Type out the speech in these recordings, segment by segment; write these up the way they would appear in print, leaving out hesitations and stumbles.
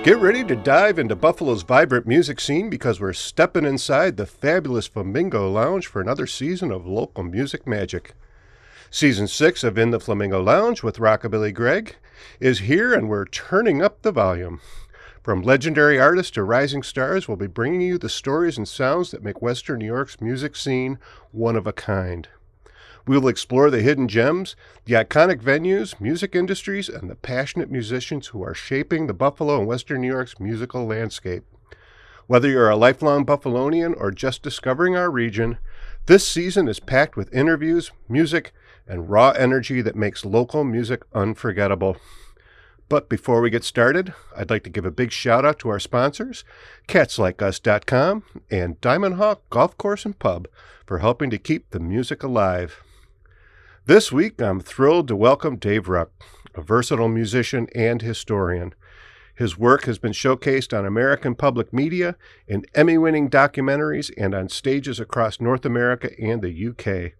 Get ready to dive into Buffalo's vibrant music scene because we're stepping inside the fabulous Flamingo Lounge for another season of local music magic. Season 6 of In the Flamingo Lounge with Rockabilly Greg is here, and we're turning up the volume. From legendary artists to rising stars, we'll be bringing you the stories and sounds that make Western New York's music scene one of a kind. We will explore the hidden gems, the iconic venues, music industries, and the passionate musicians who are shaping the Buffalo and Western New York's musical landscape. Whether you're a lifelong Buffalonian or just discovering our region, this season is packed with interviews, music, and raw energy that makes local music unforgettable. But before we get started, I'd like to give a big shout out to our sponsors, CatsLikeUs.com and Diamond Hawk Golf Course and Pub, for helping to keep the music alive. This week, I'm thrilled to welcome Dave Ruch, a versatile musician and historian. His work has been showcased on American public media, in Emmy-winning documentaries, and on stages across North America and the UK.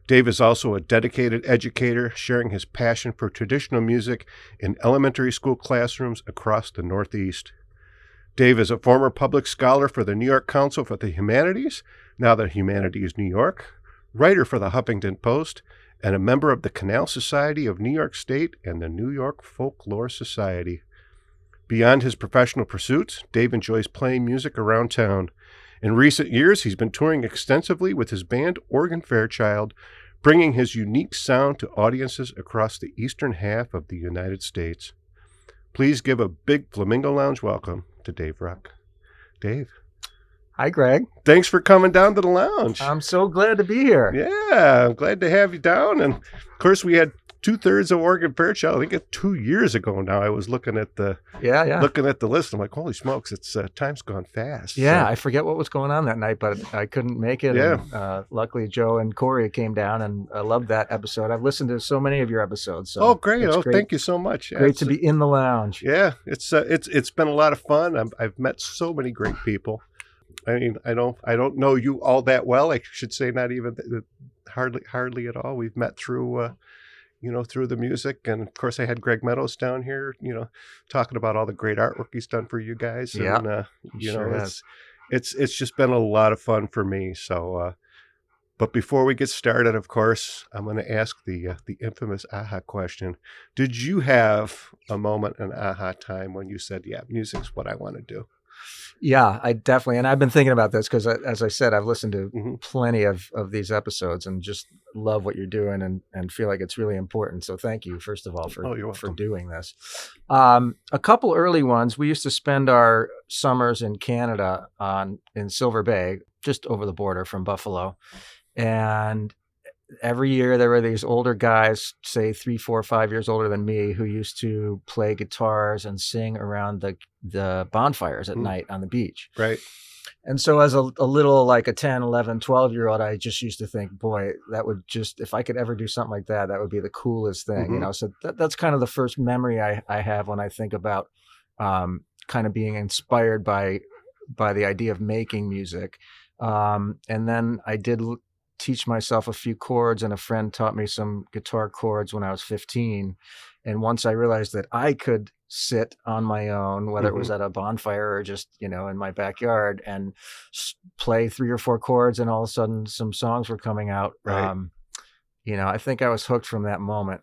Dave is also a dedicated educator, sharing his passion for traditional music in elementary school classrooms across the Northeast. Dave is a former public scholar for the New York Council for the Humanities, now the Humanities New York, writer for the Huffington Post, and a member of the Canal Society of New York State and the New York Folklore Society. Beyond his professional pursuits, Dave enjoys playing music around town. In recent years, he's been touring extensively with his band Organ Fairchild, bringing his unique sound to audiences across the eastern half of the United States. Please give a big Flamingo Lounge welcome to Dave Ruch. Dave. Hi, Greg. Thanks for coming down to the lounge. I'm so glad to be here. Yeah, I'm glad to have you down. And, of course, we had 2/3 of Organ Fairchild. I think it's 2 years ago now. I was looking at the list. I'm like, holy smokes, it's time's gone fast. Yeah, So, I forget what was going on that night, but I couldn't make it. Yeah. And, luckily, Joe and Corey came down, and I loved that episode. I've listened to so many of your episodes. So great. it's great. Thank you so much. Great to be in the lounge. Yeah, it's been a lot of fun. I've met so many great people. I mean, I don't know you all that well. I should say not even hardly at all. We've met through through the music, and of course I had Greg Meadows down here, talking about all the great artwork he's done for you guys. Yeah, And sure it's just been a lot of fun for me. So, but before we get started, of course, I'm going to ask the infamous aha question. Did you have a moment, an aha time when you said, "Yeah, music's what I want to do"? Yeah, I definitely, and I've been thinking about this because, as I said, I've listened to Mm-hmm. plenty of these episodes and just love what you're doing and feel like it's really important. So thank you, first of all, You're for welcome. doing this. A couple early ones, we used to spend our summers in Canada in Silver Bay, just over the border from Buffalo. And every year there were these older guys, say 3, 4, 5 years older than me, who used to play guitars and sing around the bonfires at night on the beach. Right. And so as a little, like a 10, 11, 12-year-old, I just used to think, boy, that would just, if I could ever do something like that, that would be the coolest thing, Mhm. So that's kind of the first memory I have when I think about kind of being inspired by the idea of making music. And then I did teach myself a few chords, and a friend taught me some guitar chords when I was 15. And once I realized that I could sit on my own, whether it was at a bonfire or just, in my backyard, and play 3 or 4 chords, and all of a sudden some songs were coming out. Right. I think I was hooked from that moment.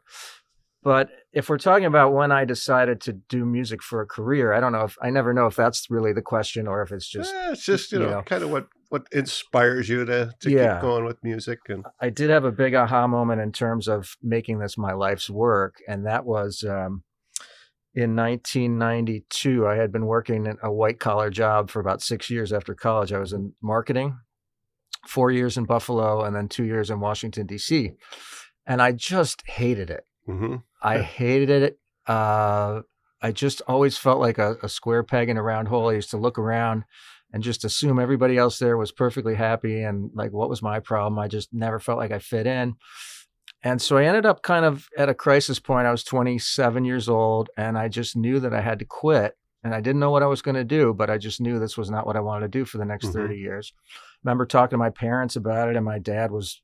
But if we're talking about when I decided to do music for a career, I never know if that's really the question or if it's just, it's just, kind of what inspires you to keep going with music. And I did have a big aha moment in terms of making this my life's work. And that was in 1992. I had been working in a white collar job for about 6 years after college. I was in marketing, 4 years in Buffalo, and then 2 years in Washington, D.C. And I just hated it. mm-hmm. I hated it. I just always felt like a square peg in a round hole. I used to look around and just assume everybody else there was perfectly happy, and like, what was my problem? I just never felt like I fit in. And so I ended up kind of at a crisis point. I was 27 years old, and I just knew that I had to quit. And I didn't know what I was going to do, but I just knew this was not what I wanted to do for the next 30 years. Remember talking to my parents about it, and my dad was,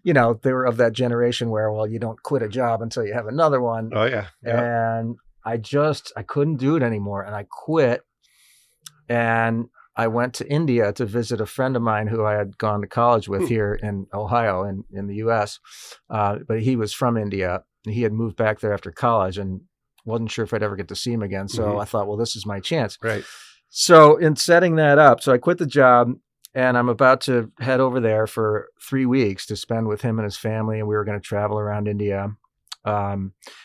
they were of that generation where, well, you don't quit a job until you have another one. Oh, yeah. And I couldn't do it anymore, and I quit. And I went to India to visit a friend of mine who I had gone to college with here in Ohio in the U.S. But he was from India. He had moved back there after college and wasn't sure if I'd ever get to see him again. So I thought, well, this is my chance. Right. So in setting that up, so I quit the job and I'm about to head over there for 3 weeks to spend with him and his family. And we were going to travel around India.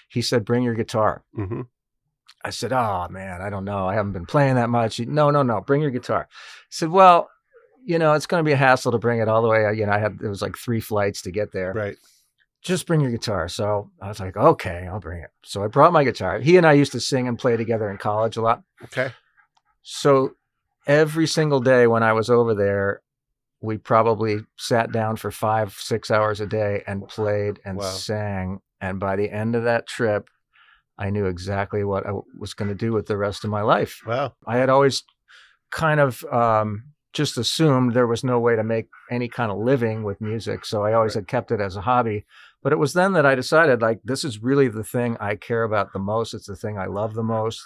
He said, bring your guitar. Mm-hmm. I said, oh man, I don't know. I haven't been playing that much. No, bring your guitar. I said, well, it's going to be a hassle to bring it all the way. It was like 3 flights to get there. Right. Just bring your guitar. So I was like, okay, I'll bring it. So I brought my guitar. He and I used to sing and play together in college a lot. Okay. So every single day when I was over there, we probably sat down for 5-6 hours a day and played and sang. And by the end of that trip, I knew exactly what I was going to do with the rest of my life. Wow. I had always kind of just assumed there was no way to make any kind of living with music. So I always had kept it as a hobby. But it was then that I decided, like, this is really the thing I care about the most. It's the thing I love the most.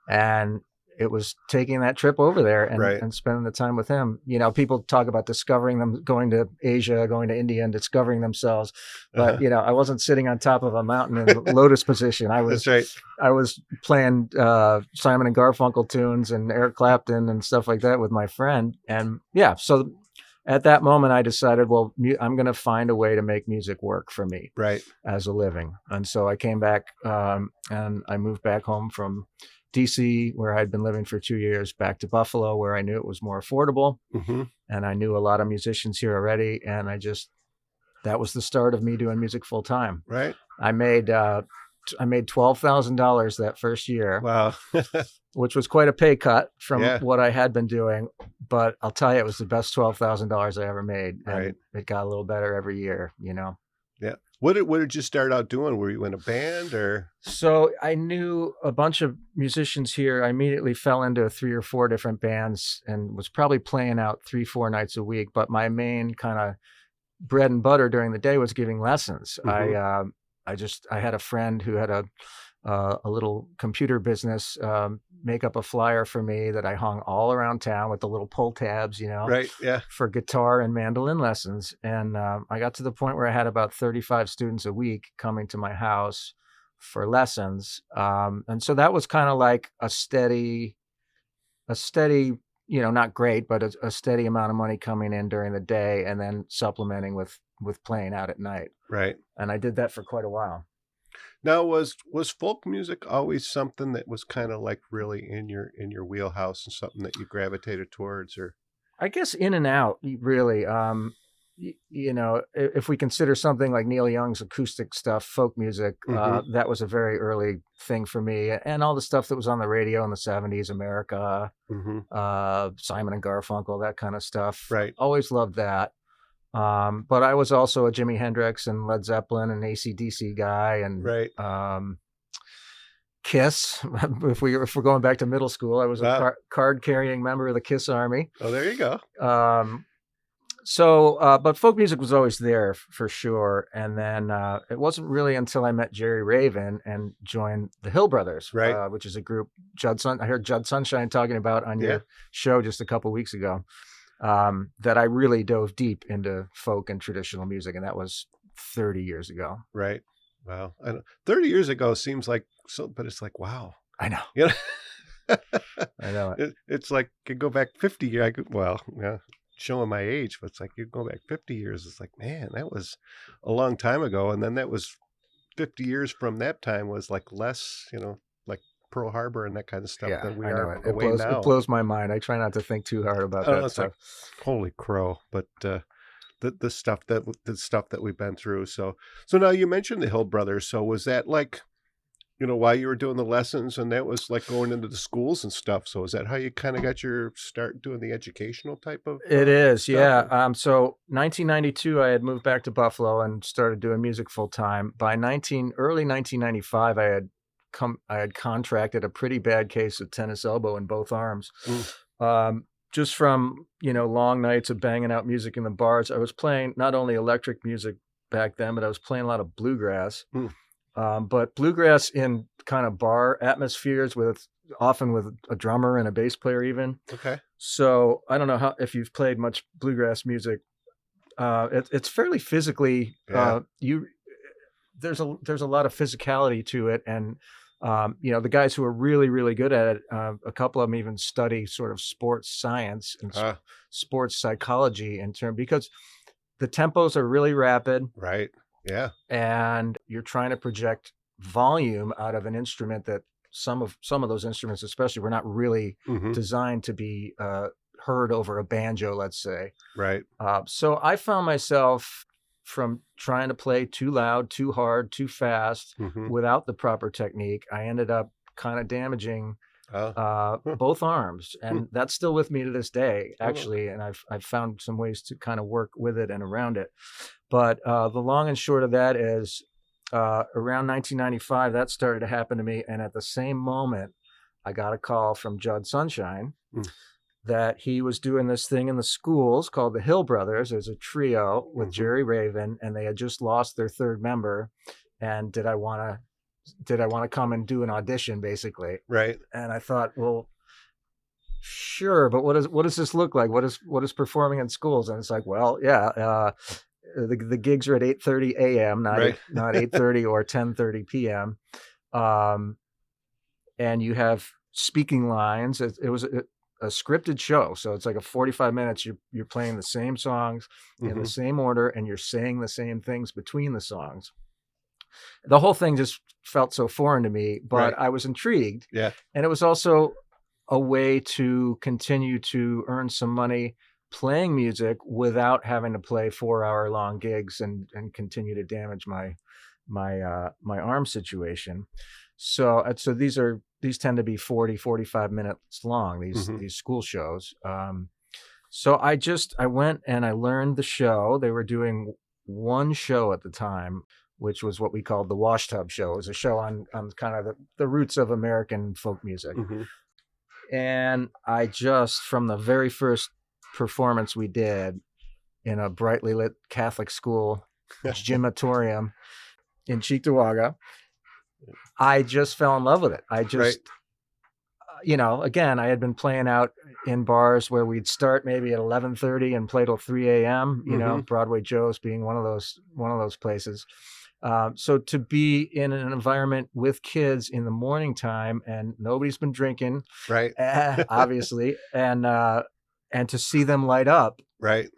And it was taking that trip over there and spending the time with him. People talk about discovering them, going to Asia, going to India and discovering themselves. But, I wasn't sitting on top of a mountain in lotus position. That's right. I was playing Simon and Garfunkel tunes and Eric Clapton and stuff like that with my friend. And so at that moment I decided, well, I'm going to find a way to make music work for me as a living. And so I came back and I moved back home from DC, where I'd been living for 2 years, back to Buffalo, where I knew it was more affordable. Mm-hmm. And I knew a lot of musicians here already. And that was the start of me doing music full time. Right. I made $12,000 that first year. Wow. Which was quite a pay cut from what I had been doing. But I'll tell you, it was the best $12,000 I ever made. And it got a little better every year, Yeah. What did you start out doing? Were you in a band or? So I knew a bunch of musicians here. I immediately fell into 3 or 4 different bands and was probably playing out 3-4 nights a week. But my main kind of bread and butter during the day was giving lessons. Mm-hmm. I had a friend who had a little computer business, make up a flyer for me that I hung all around town with the little pull tabs, for guitar and mandolin lessons. And I got to the point where I had about 35 students a week coming to my house for lessons. And so that was kind of like a steady, not great, but a steady amount of money coming in during the day and then supplementing with playing out at night. Right. And I did that for quite a while. Now, was folk music always something that was kind of like really in your wheelhouse and something that you gravitated towards, or? I guess in and out, really. If we consider something like Neil Young's acoustic stuff, folk music, that was a very early thing for me. And all the stuff that was on the radio in the 70s, America, Simon and Garfunkel, that kind of stuff. Right. Always loved that. But I was also a Jimi Hendrix and Led Zeppelin and AC/DC guy, and Kiss. If we're going back to middle school, I was a card-carrying member of the Kiss Army. Oh, there you go. But folk music was always there for sure. And then it wasn't really until I met Jerry Raven and joined the Hill Brothers, which is a group I heard Judd Sunshine talking about on your show just a couple weeks ago. That I really dove deep into folk and traditional music, and that was 30 years ago. Right. Wow. 30 years ago seems like so, but it's like, wow. I know. I know it. It's like you go back 50 years. Showing my age, but it's like you go back 50 years. It's like, man, that was a long time ago. And then that was 50 years from that time was like less, like Pearl Harbor and that kind of stuff that we are away now. It blows my mind. I try not to think too hard about that stuff. Like, holy crow! But the stuff that we've been through. So now you mentioned the Hill Brothers. So was that like, while you were doing the lessons, and that was like going into the schools and stuff? So is that how you kind of got your start doing the educational type of? It is, stuff? Yeah. So 1992, I had moved back to Buffalo and started doing music full time. By early 1995, I had contracted a pretty bad case of tennis elbow in both arms. Just from, long nights of banging out music in the bars. I was playing not only electric music back then, but I was playing a lot of bluegrass. But bluegrass in kind of bar atmospheres often with a drummer and a bass player even. Okay. So I don't know if you've played much bluegrass music. It's fairly physically, Yeah. there's a lot of physicality to it. And, the guys who are really, really good at it, a couple of them even study sort of sports science and sports psychology because the tempos are really rapid. Right. Yeah. And you're trying to project volume out of an instrument that some of those instruments, especially, were not really designed to be heard over a banjo, let's say. Right. So I found myself, from trying to play too loud, too hard, too fast, without the proper technique, I ended up kind of damaging both arms, and that's still with me to this day, actually. And I've found some ways to kind of work with it and around it. But the long and short of that is, around 1995, that started to happen to me. And at the same moment, I got a call from Judd Sunshine that he was doing this thing in the schools called the Hill Brothers. There's a trio with Jerry Raven, and they had just lost their third member. And did I want to come and do an audition, basically? Right. And I thought, well, sure, but what does this look like? What is performing in schools? And it's like, well, yeah, the gigs are at 8:30 a.m., not 8:30 or 10:30 p.m. And you have speaking lines. It was a scripted show, so it's like a 45 minutes. You're playing the same songs in the same order, and you're saying the same things between the songs. The whole thing just felt so foreign to me, but I was intrigued. Yeah. And it was also a way to continue to earn some money playing music without having to play 4-hour long gigs and continue to damage my arm situation. So these tend to be 40-45 minutes long, these school shows. So I went and I learned the show. They were doing one show at the time, which was what we called the Wash Tub Show. It was a show on kind of the roots of American folk music. And I just, from the very first performance we did in a brightly lit Catholic school gymatorium in Cheektowaga, I just fell in love with it. I just, again, I had been playing out in bars where we'd start maybe at 11:30 and play till 3 a.m. Broadway Joe's being one of those places. So to be in an environment with kids in the morning time, and nobody's been drinking, obviously, and to see them light up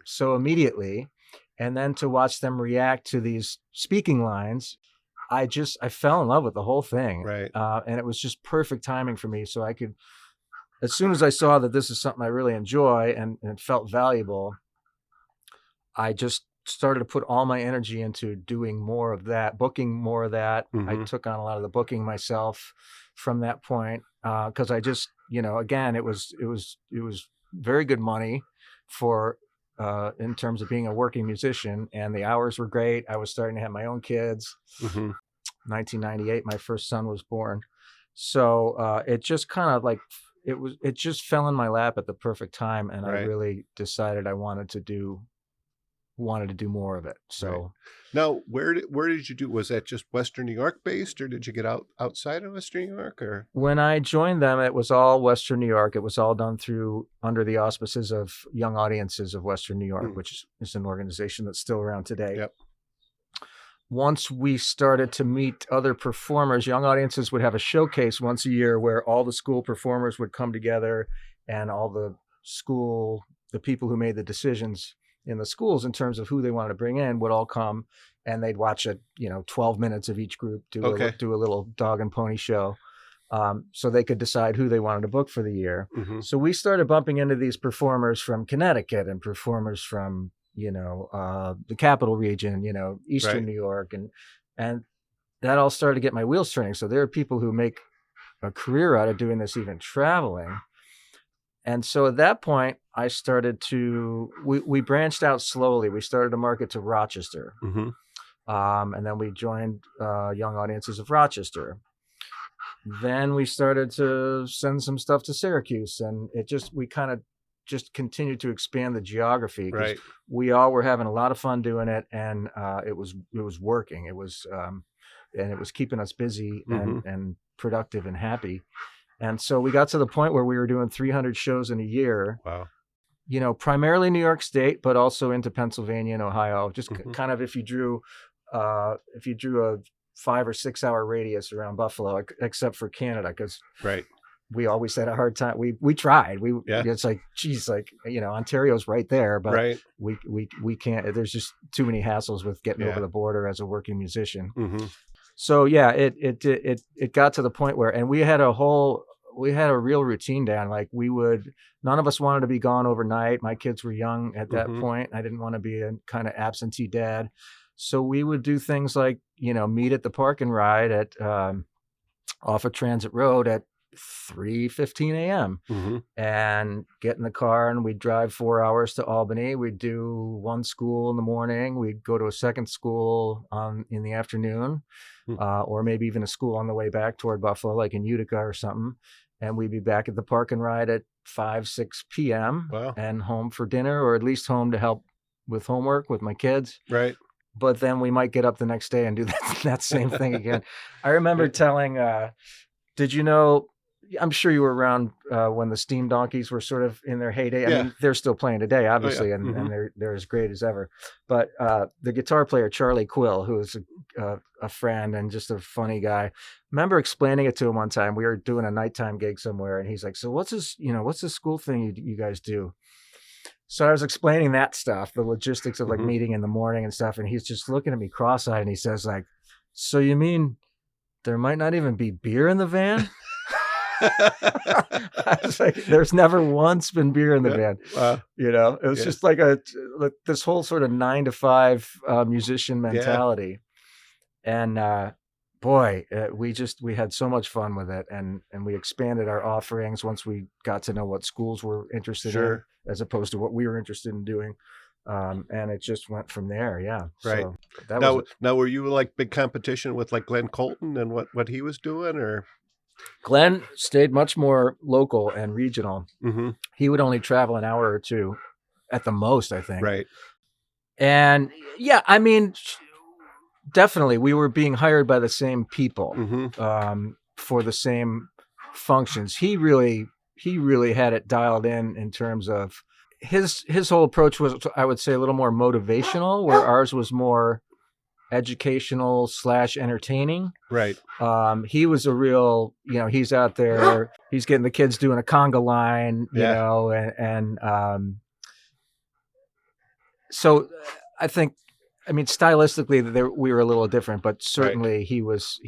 so immediately, and then to watch them react to these speaking lines, I fell in love with the whole thing. And it was just perfect timing for me. So I could, as soon as I saw that this is something I really enjoy and it felt valuable, I just started to put all my energy into doing more of that, booking more of that. I took on a lot of the booking myself from that point. Cause I just, again, it was very good money for, in terms of being a working musician, and the hours were great. I was starting to have my own kids. 1998, my first son was born. So it just kind of it just fell in my lap at the perfect time, and I really decided I wanted to do more of it. So now, where did you do? Was that just Western New York based, or did you get outside of Western New York? Or when I joined them, it was all Western New York. It was all done under the auspices of Young Audiences of Western New York, which is an organization that's still around today. Yep. Once we started to meet other performers, Young Audiences would have a showcase once a year where all the school performers would come together, and all the people who made the decisions in the schools in terms of who they wanted to bring in would all come, and they'd watch 12 minutes of each group do a little dog and pony show, so they could decide who they wanted to book for the year. So we started bumping into these performers from Connecticut and performers from the Capital Region, Eastern New York, and that all started to get my wheels turning. So there are people who make a career out of doing this, even traveling. And so at that point, I started we branched out slowly. We started to market to Rochester. And then we joined Young Audiences of Rochester. Then we started to send some stuff to Syracuse, and we kind of just continued to expand the geography, because we all were having a lot of fun doing it, and it was working. It was and it was keeping us busy Mhm. and productive and happy. And so we got to the point where we were doing 300 shows in a year, Wow. primarily New York State, but also into Pennsylvania and Ohio. Just Mhm. kind of if you drew a 5 or 6 hour radius around Buffalo, except for Canada, because Right. we always had a hard time. We tried. Yeah. It's like, geez, like, Ontario's right there, but Right. we can't. There's just too many hassles with getting over Yeah. the border as a working musician. Mhm. So yeah, it got to the point where, and we had a real routine down. Like none of us wanted to be gone overnight. My kids were young at that Mhm. point. I didn't want to be a kind of absentee dad. So we would do things like, meet at the park and ride at off of Transit Road at 3:15 a.m. Mhm. and get in the car, and we'd drive 4 hours to Albany. We'd do one school in the morning. We'd go to a second school in the afternoon, Hmm. or maybe even a school on the way back toward Buffalo, like in Utica or something. And we'd be back at the park and ride at 5, 6 p.m. Wow. and home for dinner, or at least home to help with homework with my kids. Right. But then we might get up the next day and do that same thing again. I remember telling, did you know, I'm sure you were around when the Steam Donkeys were sort of in their heyday. I Yeah. mean, they're still playing today, obviously, Mhm. and they're as great as ever. But the guitar player, Charlie Quill, who is a friend and just a funny guy, remember explaining it to him one time. We were doing a nighttime gig somewhere, and he's like, so what's this school thing you guys do? So I was explaining that stuff, the logistics of like Mhm. meeting in the morning and stuff. And he's just looking at me cross-eyed, and he says like, so you mean there might not even be beer in the van? I was like, there's never once been beer in the van. Wow. It was just like this whole sort of 9 to 5 musician mentality. And boy, we had so much fun with it, and we expanded our offerings once we got to know what schools were interested in, as opposed to what we were interested in doing. And it just went from there. Yeah. Right. So that was Now, were you like big competition with like Glenn Colton and what he was doing, or? Glenn stayed much more local and regional. Mhm. He would only travel an hour or two at the most, I think. Right. And yeah, I mean, definitely we were being hired by the same people Mhm. for the same functions. He really had it dialed in terms of his whole approach was, I would say, a little more motivational, where ours was more educational / entertaining. Right. He was a real, he's out there, he's getting the kids doing a conga line, so I think, I mean, stylistically we were a little different, but certainly he was,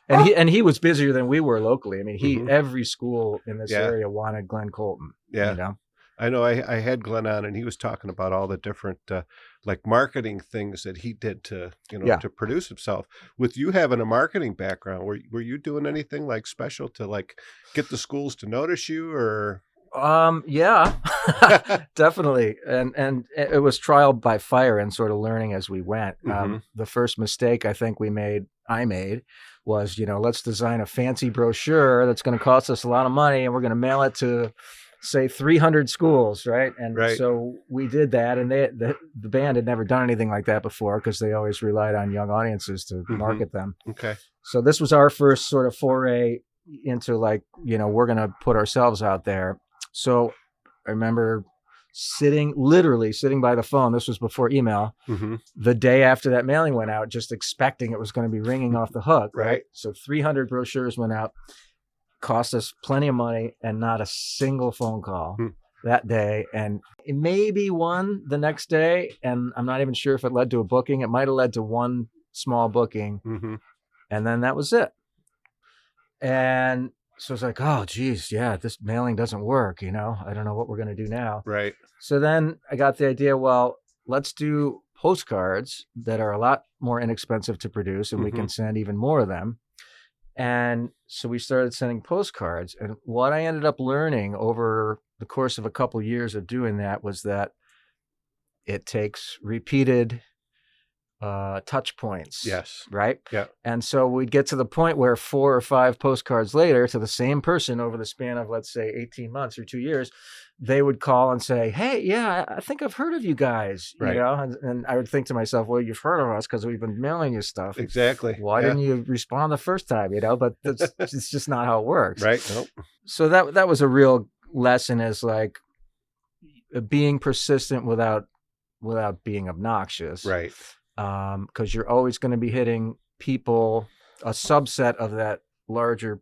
and he was busier than we were locally. I mean, every school in this area wanted Glenn Colton. Yeah. I know I had Glenn on, and he was talking about all the different like marketing things that he did to to produce himself. With you having a marketing background, were you doing anything like special to like get the schools to notice you, or? Yeah, definitely. And it was trial by fire and sort of learning as we went. The first mistake I think I made was, let's design a fancy brochure that's going to cost us a lot of money, and we're going to mail it to, say, 300 schools, right? And so we did that, and the band had never done anything like that before, because they always relied on young audiences to market them. Okay. So this was our first sort of foray into like, we're going to put ourselves out there. So I remember literally sitting by the phone. This was before email. The day after that mailing went out, just expecting it was going to be ringing off the hook. Right. So 300 brochures went out. Cost us plenty of money, and not a single phone call that day, and maybe one the next day. And I'm not even sure if it led to a booking. It might have led to one small booking, and then that was it. And so it's like, oh geez, yeah, this mailing doesn't work. I don't know what we're going to do now. Right. So then I got the idea, well, let's do postcards that are a lot more inexpensive to produce, and we can send even more of them. And so we started sending postcards. And what I ended up learning over the course of a couple of years of doing that was that it takes repeated touch points. Yes. Right. Yeah. And so we'd get to the point where 4 or 5 postcards later to the same person over the span of, let's say, 18 months or 2 years, they would call and say, hey, yeah, I think I've heard of you guys, Right. you know, and I would think to myself, well, you've heard of us because we've been mailing you stuff. Exactly. Why didn't you respond the first time, you know? But it's just not how it works. Right. Nope. So that was a real lesson, is like being persistent without being obnoxious. Right. Because you're always going to be hitting people, a subset of that larger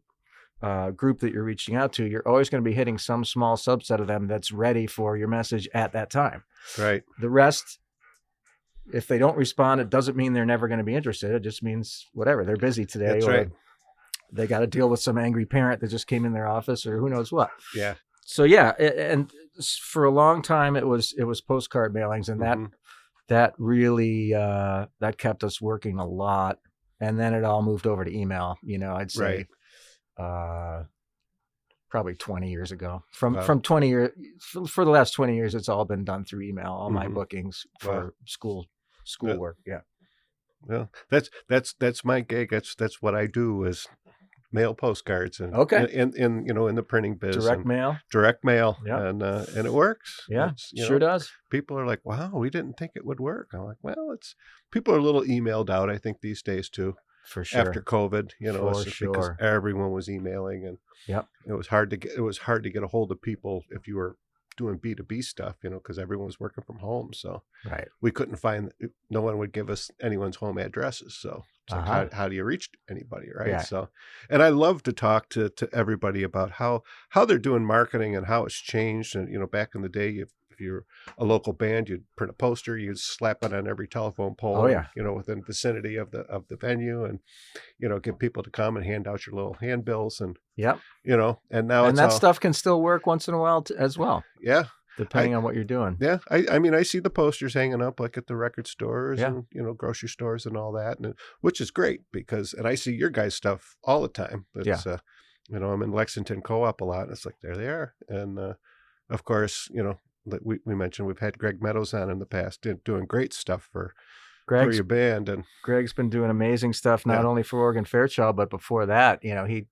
group that you're reaching out to. You're always going to be hitting some small subset of them that's ready for your message at that time. Right. The rest, if they don't respond, it doesn't mean they're never going to be interested. It just means whatever, they're busy today. That's or right. they got to deal with some angry parent that just came in their office, or who knows what. Yeah. So yeah, and for a long time it was postcard mailings, and that really that kept us working a lot. And then it all moved over to email. You know, I'd say probably 20 years ago. From 20 years for the last 20 years, it's all been done through email. All my bookings for schoolwork. Yeah. Well, that's my gig. That's what I do, is mail postcards, and in you know, in the printing business. Direct mail. Yeah. And it works. Yeah, sure does. People are like, wow, we didn't think it would work. I'm like, well, people are a little emailed out, I think, these days too. For sure. After COVID, you know, For it's just because everyone was emailing, and it was hard to get a hold of people if you were doing B2B stuff, you know, because everyone was working from home. So we couldn't find, no one would give us anyone's home addresses. So it's like, how do you reach anybody? Right. Yeah. So, and I love to talk to everybody about how they're doing marketing and how it's changed. And, you know, back in the day, if you're a local band, you'd print a poster, you'd slap it on every telephone pole, you know, within the vicinity of the venue, and, you know, get people to come and hand out your little handbills, and, you know, and now that stuff can still work once in a while as well. Yeah. Depending on what you're doing. Yeah. I mean, I see the posters hanging up like at the record stores and, you know, grocery stores and all that, and which is great and I see your guys' stuff all the time. It's, you know, I'm in Lexington Co-op a lot, and it's like, there they are. And, of course, you know, we mentioned we've had Greg Meadows on in the past, doing great stuff for your band. And Greg's been doing amazing stuff, not only for Organ Fairchild, but before that, you know, he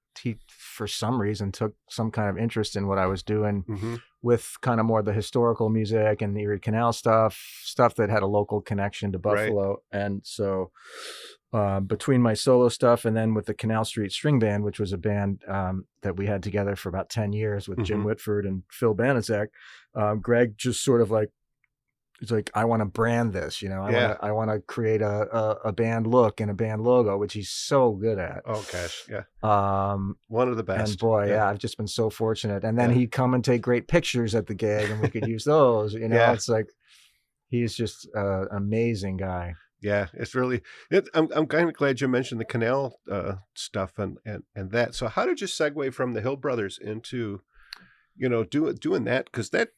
for some reason took some kind of interest in what I was doing with kind of more the historical music and the Erie Canal stuff that had a local connection to Buffalo. Right. And so between my solo stuff and then with the Canal Street String Band, which was a band that we had together for about 10 years with Jim Whitford and Phil Banaszak, Greg just sort of like, it's like, I want to brand this, you know, I want to create a band look and a band logo, which he's so good at. Oh gosh. Yeah. One of the best. And boy, I've just been so fortunate. And then he'd come and take great pictures at the gig, and we could use those, you know, it's like, he's just an amazing guy. Yeah, it's really, I'm kind of glad you mentioned the Canal stuff and that. So how did you segue from the Hill Brothers into, you know, doing that? Because that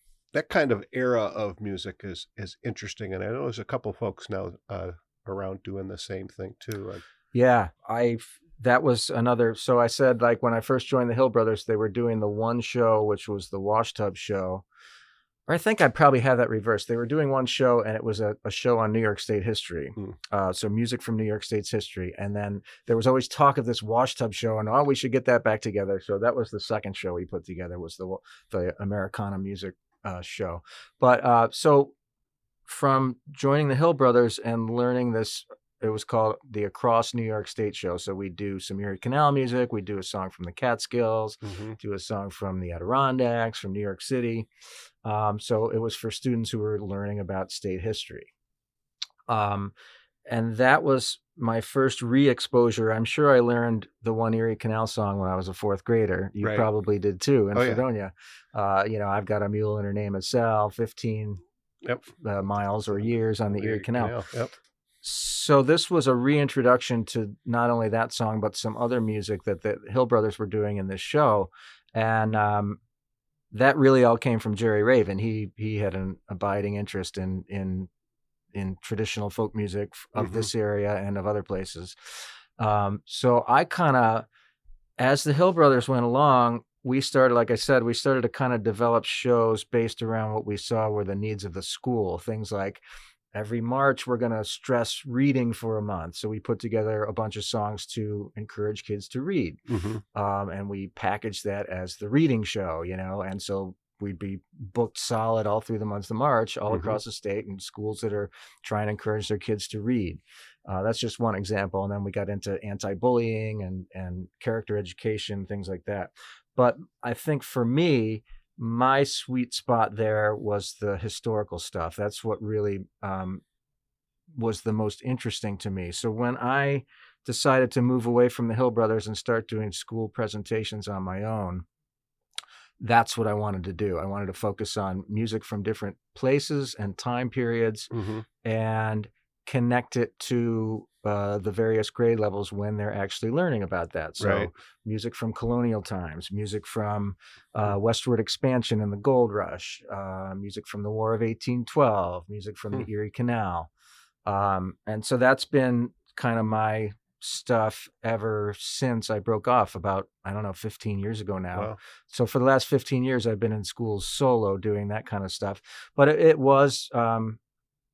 kind of era of music is interesting. And I know there's a couple folks now around doing the same thing too. Yeah, that was another. So I said, like, when I first joined the Hill Brothers, they were doing the one show, which was the Wash Tub Show. Or I think I probably have that reversed. They were doing one show, and it was a show on New York State history. So music from New York State's history. And then there was always talk of this Wash Tub Show, and we should get that back together. So that was the second show we put together, was the Americana music show. But so from joining the Hill Brothers and learning this, it was called the Across New York State Show. So we do some Erie Canal music, we do a song from the Catskills, do a song from the Adirondacks, from New York City. So it was for students who were learning about state history. And that was my first re-exposure. I'm sure I learned the one Erie Canal song when I was a fourth grader. You probably did too in Fredonia. You know, I've got a mule and her name is Sal, 15 miles or years on the Erie Canal. So this was a reintroduction to not only that song, but some other music that the Hill Brothers were doing in this show. And that really all came from Jerry Raven. He had an abiding interest in traditional folk music of this area and of other places. So I kind of, as the Hill Brothers went along, we started, like I said, to kind of develop shows based around what we saw were the needs of the school. Things like every March, we're going to stress reading for a month. So we put together a bunch of songs to encourage kids to read. And we packaged that as the reading show, and so we'd be booked solid all through the month of March, all across the state, in schools that are trying to encourage their kids to read. That's just one example. And then we got into anti-bullying and character education, things like that. But I think for me, my sweet spot there was the historical stuff. That's what really was the most interesting to me. So when I decided to move away from the Hill Brothers and start doing school presentations on my own, that's what I wanted to do. I wanted to focus on music from different places and time periods and connect it to the various grade levels when they're actually learning about that. So music from colonial times, music from westward expansion and the gold rush, music from the War of 1812, music from the Erie Canal. And so that's been kind of my stuff ever since I broke off about, 15 years ago now. Wow. So for the last 15 years, I've been in schools solo doing that kind of stuff. But it was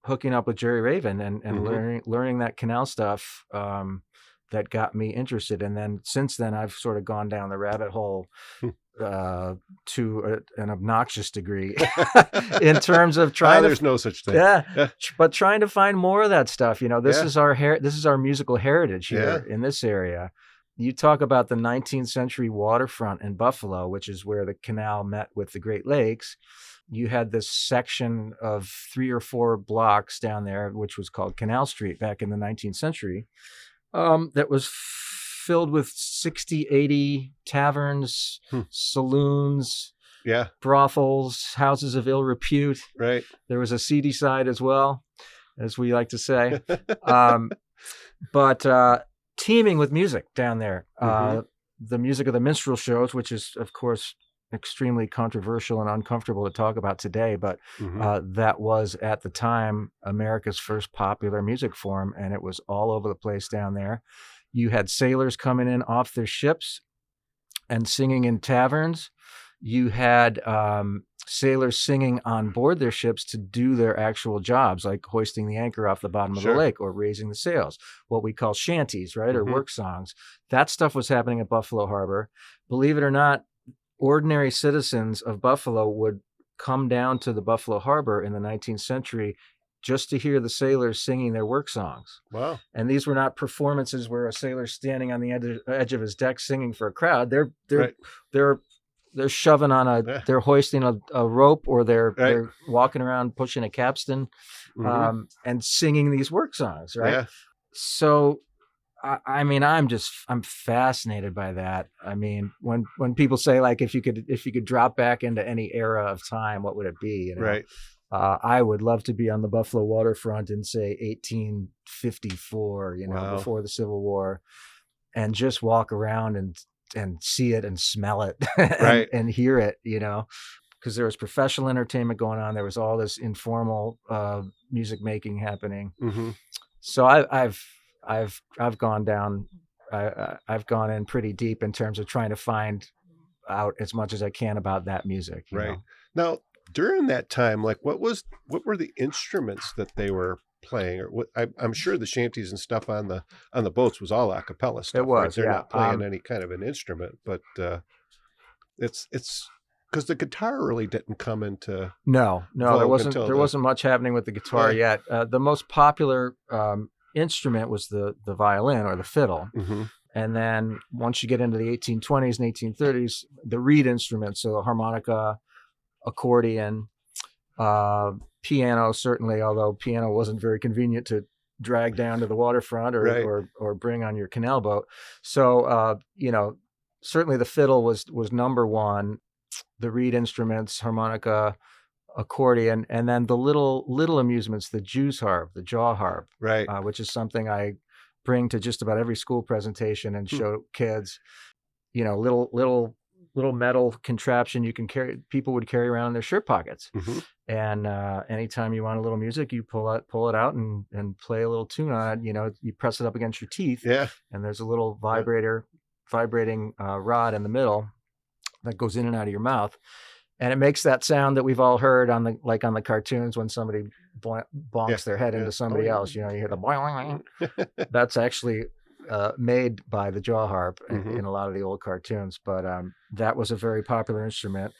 hooking up with Jerry Raven and learning that canal stuff that got me interested. And then since then, I've sort of gone down the rabbit hole to an obnoxious degree in terms of trying there's no such thing. But trying to find more of that stuff. This is our musical heritage here in this area. You talk about the 19th century waterfront in Buffalo, which is where the canal met with the Great Lakes. You had this section of 3 or 4 blocks down there, which was called Canal Street back in the 19th century, that was filled with 60, 80 taverns, saloons, brothels, houses of ill repute. Right. There was a seedy side as well, as we like to say. But teeming with music down there. The music of the minstrel shows, which is, of course, extremely controversial and uncomfortable to talk about today, but that was at the time America's first popular music form, and it was all over the place down there. You had sailors coming in off their ships and singing in taverns. You had sailors singing on board their ships to do their actual jobs, like hoisting the anchor off the bottom of the lake or raising the sails, what we call shanties, right, or work songs. That stuff was happening at Buffalo Harbor. Believe it or not, ordinary citizens of Buffalo would come down to the Buffalo Harbor in the 19th century just to hear the sailors singing their work songs. Wow. And these were not performances where a sailor's standing on the edge of his deck singing for a crowd. They're shoving on they're hoisting a rope, or they're walking around pushing a capstan and singing these work songs, right? Yeah. So I'm fascinated by that. I mean, when people say, like, if you could drop back into any era of time, what would it be? Right. I would love to be on the Buffalo waterfront in, say, 1854, before the Civil War, and just walk around and see it and smell it and hear it, because there was professional entertainment going on. There was all this informal music making happening. So I've gone down. I've gone in pretty deep in terms of trying to find out as much as I can about that music. You know? Now, during that time, like, what were the instruments that they were playing? Or what? I'm sure the shanties and stuff on the boats was all a cappella stuff. It was. They're not playing any kind of an instrument, but it's because the guitar really didn't come into. No, there wasn't much happening with the guitar yet. The most popular instrument was the violin or the fiddle. And then once you get into the 1820s and 1830s, the reed instruments, so the harmonica, accordion, piano, certainly, although piano wasn't very convenient to drag down to the waterfront or bring on your canal boat. So, certainly the fiddle was number one, the reed instruments, harmonica, accordion, and then the little amusements, the Jew's harp, the jaw harp, which is something I bring to just about every school presentation and show kids, little metal contraption people would carry around in their shirt pockets. And anytime you want a little music, you pull it out and play a little tune on it. You press it up against your teeth, and there's a little vibrating rod in the middle that goes in and out of your mouth. And it makes that sound that we've all heard on the cartoons when somebody bonks their head into somebody else. You know, you hear the boing. That's actually made by the jaw harp in a lot of the old cartoons. But that was a very popular instrument.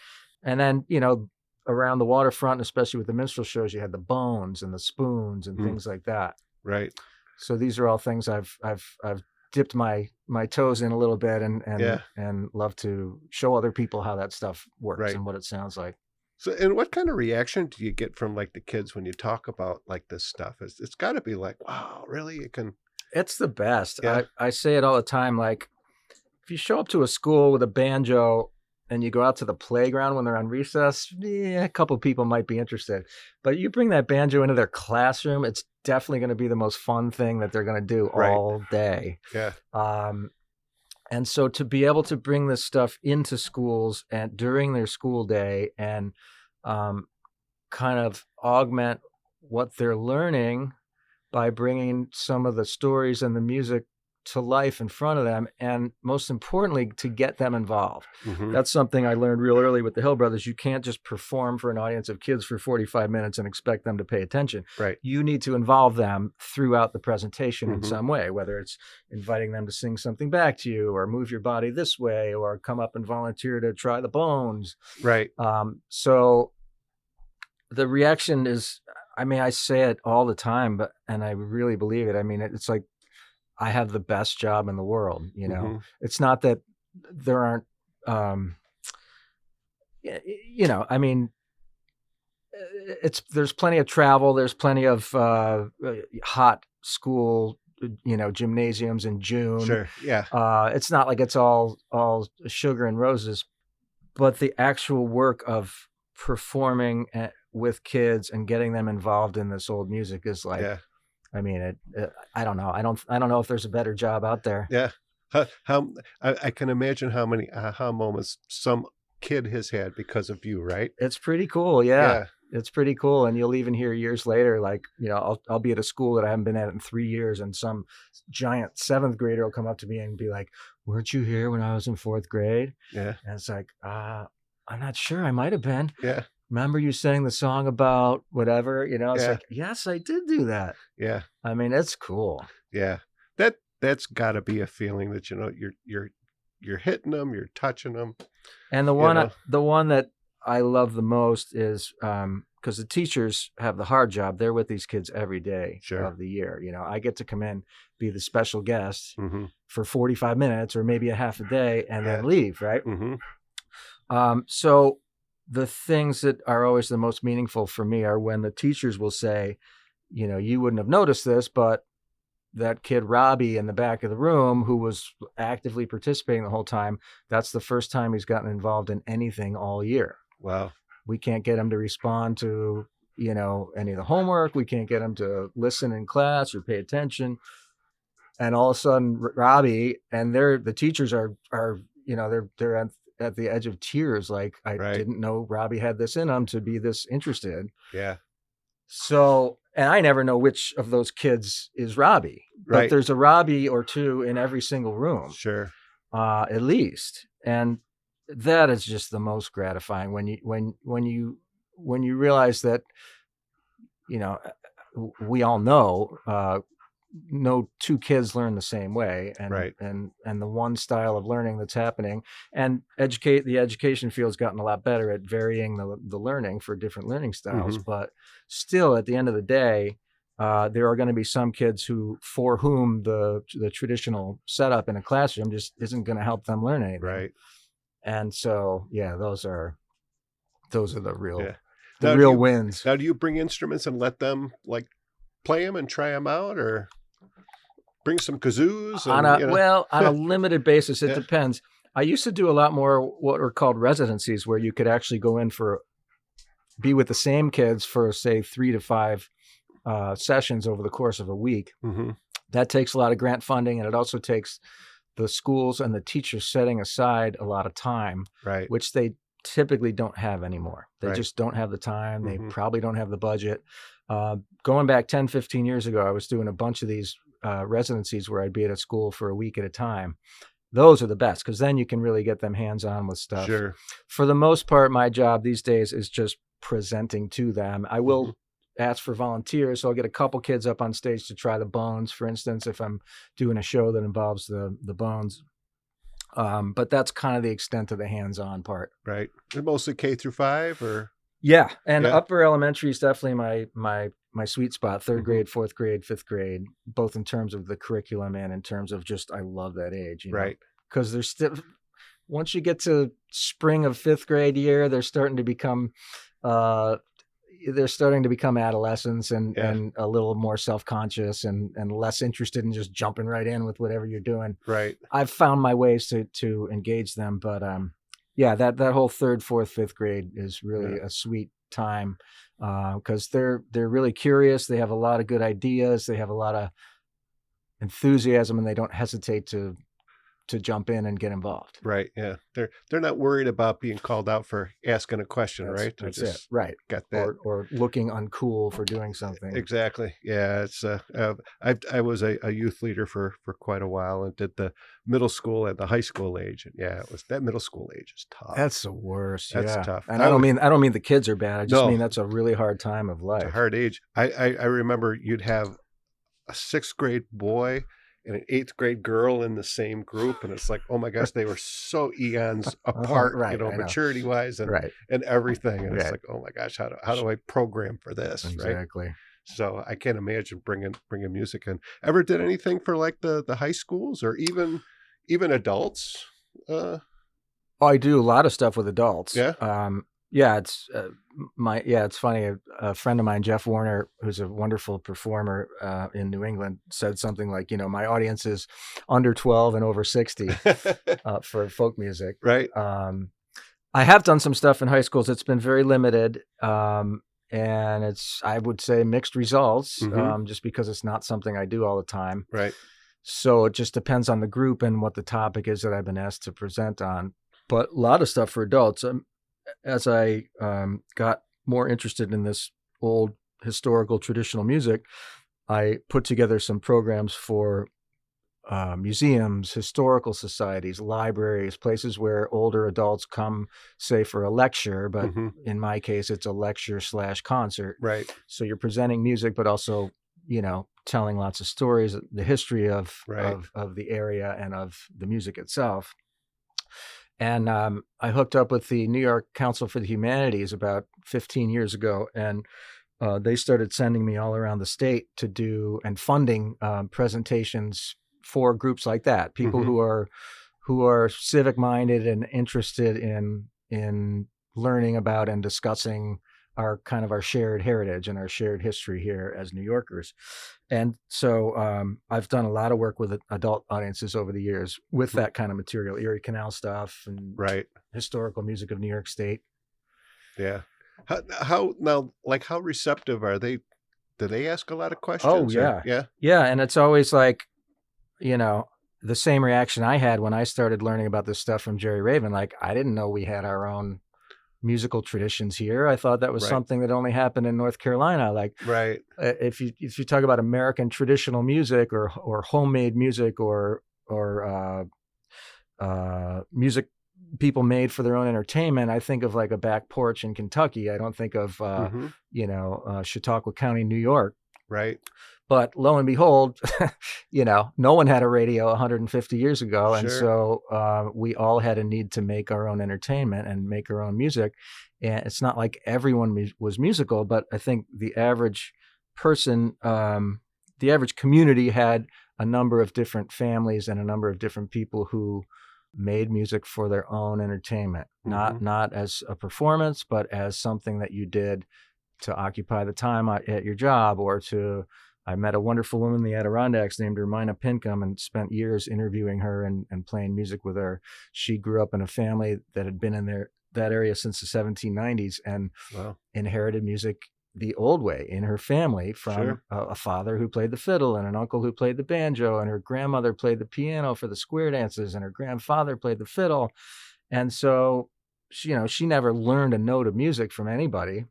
And then, you know, around the waterfront, especially with the minstrel shows, you had the bones and the spoons and things like that. Right. So these are all things I've dipped my toes in a little bit and love to show other people how that stuff works and what it sounds like. So, and what kind of reaction do you get from like the kids when you talk about like this stuff? It's got to be like, wow, really? You can. It's the best. Yeah. I say it all the time. Like, if you show up to a school with a banjo and you go out to the playground when they're on recess, a couple of people might be interested. But you bring that banjo into their classroom, it's definitely going to be the most fun thing that they're going to do all day. Yeah. And so to be able to bring this stuff into schools and during their school day and kind of augment what they're learning by bringing some of the stories and the music to life in front of them, and most importantly, to get them involved. That's something I learned real early with the Hill Brothers. You can't just perform for an audience of kids for 45 minutes and expect them to pay attention. Right. You need to involve them throughout the presentation in some way, whether it's inviting them to sing something back to you or move your body this way or come up and volunteer to try the bones. Right. So the reaction is, I mean, I say it all the time, and I really believe it. I mean, it's like, I have the best job in the world. You know, it's not that there aren't, you know, I mean, there's plenty of travel. There's plenty of hot school, you know, gymnasiums in June. Sure. Yeah. It's not like it's all sugar and roses, but the actual work of performing with kids and getting them involved in this old music is like, I mean, I don't know. I don't know if there's a better job out there. Yeah. I can imagine how many aha moments some kid has had because of you, right? It's pretty cool. Yeah. It's pretty cool. And you'll even hear years later, like, you know, I'll be at a school that I haven't been at in 3 years, and some giant 7th grader will come up to me and be like, "Weren't you here when I was in 4th grade?" Yeah. And it's like, I'm not sure. I might have been. Yeah. Remember you sang the song about whatever, you know, it's like, yes, I did do that. Yeah. I mean, it's cool. Yeah. That's gotta be a feeling that, you know, you're hitting them, you're touching them. And the one that I love the most is, because the teachers have the hard job. They're with these kids every day of the year. You know, I get to come in, be the special guest for 45 minutes or maybe a half a day and then leave. Right. So the things that are always the most meaningful for me are when the teachers will say, you know, you wouldn't have noticed this, but that kid Robbie in the back of the room who was actively participating the whole time, that's the first time he's gotten involved in anything all year. Wow. We can't get him to respond to, you know, any of the homework. We can't get him to listen in class or pay attention. And all of a sudden, Robbie and the teachers are, you know, they're at the edge of tears. Like, I didn't know Robbie had this in him to be this interested. Yeah. So, and I never know which of those kids is Robbie, but there's a Robbie or two in every single room. Sure. At least. And that is just the most gratifying when you realize that, you know, we all know, no two kids learn the same way, and the one style of learning that's happening, and the education field's gotten a lot better at varying the learning for different learning styles. But still, at the end of the day, there are going to be some kids for whom the traditional setup in a classroom just isn't going to help them learn anything. Right. And so, yeah, those are the real wins. Now, do you bring instruments and let them like play them and try them out, or bring some kazoos? On a limited basis, it depends. I used to do a lot more what are called residencies, where you could actually go in be with the same kids for, say, 3 to 5 sessions over the course of a week. That takes a lot of grant funding, and it also takes the schools and the teachers setting aside a lot of time, which they typically don't have anymore. They just don't have the time. They probably don't have the budget. Going back 10, 15 years ago, I was doing a bunch of these residencies where I'd be at a school for a week at a time. Those are the best, because then you can really get them hands-on with stuff. Sure. For the most part, my job these days is just presenting to them. I will ask for volunteers. So I'll get a couple kids up on stage to try the bones, for instance, if I'm doing a show that involves the bones. But that's kind of the extent of the hands-on part. Right. They're mostly K through 5 or? Yeah. And Yeah. upper elementary is definitely my sweet spot. Third Mhm. grade, fourth grade, fifth grade, both in terms of the curriculum and in terms of just, I love that age, you know, Right. because there's still, once you get to spring of fifth grade year, they're starting to become adolescents and Yeah. and a little more self-conscious and less interested in just jumping right in with whatever you're doing. Right. I've found my ways to engage them, but yeah, that whole third, fourth, fifth grade is really a sweet time, because they're really curious. They have a lot of good ideas. They have a lot of enthusiasm, and they don't hesitate to jump in and get involved. Right. Yeah. They're not worried about being called out for asking a question, right? They That's just it. Right. got that. Or looking uncool for doing something. Exactly. Yeah. It's I was a youth leader for quite a while and did the middle school and the high school age. And yeah, it was that middle school age is tough. That's the worst. That's yeah. tough. And I don't mean the kids are bad. I just No. mean that's a really hard time of life. It's a hard age. I remember you'd have a 6th grade boy and an 8th grade girl in the same group, and it's like, oh my gosh, they were so eons apart, Right, you know, I know. maturity wise and Right. and everything. And it's Right. like, oh my gosh, how do I program for this? Right. Exactly. So I can't imagine bringing music in. Ever did anything for like the high schools or even adults? Oh, I do a lot of stuff with adults. Yeah? Yeah, it's it's funny. A friend of mine, Jeff Warner, who's a wonderful performer in New England, said something like, you know, my audience is under 12 and over 60 for folk music. Right. I have done some stuff in high schools. It's been very limited. And it's, I would say, mixed results, Mhm. just because it's not something I do all the time. Right. So it just depends on the group and what the topic is that I've been asked to present on. But a lot of stuff for adults. As I got more interested in this old historical traditional music, I put together some programs for museums, historical societies, libraries, places where older adults come, say, for a lecture. But Mhm. in my case, it's a lecture/concert. Right. So you're presenting music, but also, you know, telling lots of stories, the history of Right. of the area and of the music itself. And I hooked up with the New York Council for the Humanities about 15 years ago, and they started sending me all around the state to do and funding presentations for groups like that, people Mhm. who are civic minded and interested in learning about and discussing our kind of our shared heritage and our shared history here as New Yorkers. And so I've done a lot of work with adult audiences over the years with that kind of material, Erie Canal stuff and Right. historical music of New York State. Yeah. How now, like, how receptive are they? Do they ask a lot of Oh, questions? Or, yeah. yeah. Yeah. And it's always like, you know, the same reaction I had when I started learning about this stuff from Jerry Raven. Like, I didn't know we had our own musical traditions here. I thought that was Right. something that only happened in North Carolina. Like, Right. if you talk about American traditional music or homemade music or music people made for their own entertainment, I think of like a back porch in Kentucky. I don't think of Mhm. Chautauqua County, New York. Right. But lo and behold, you know, no one had a radio 150 years ago. And Sure. so we all had a need to make our own entertainment and make our own music. And it's not like everyone was musical, but I think the average person, the average community had a number of different families and a number of different people who made music for their own entertainment, not as a performance, but as something that you did to occupy the time at your job or to. I met a wonderful woman in the Adirondacks named Hermina Pinkham and spent years interviewing her and playing music with her. She grew up in a family that had been in that area since the 1790s and Wow. inherited music the old way in her family from Sure. a father who played the fiddle and an uncle who played the banjo, and her grandmother played the piano for the square dances, and her grandfather played the fiddle. And so, she never learned a note of music from anybody.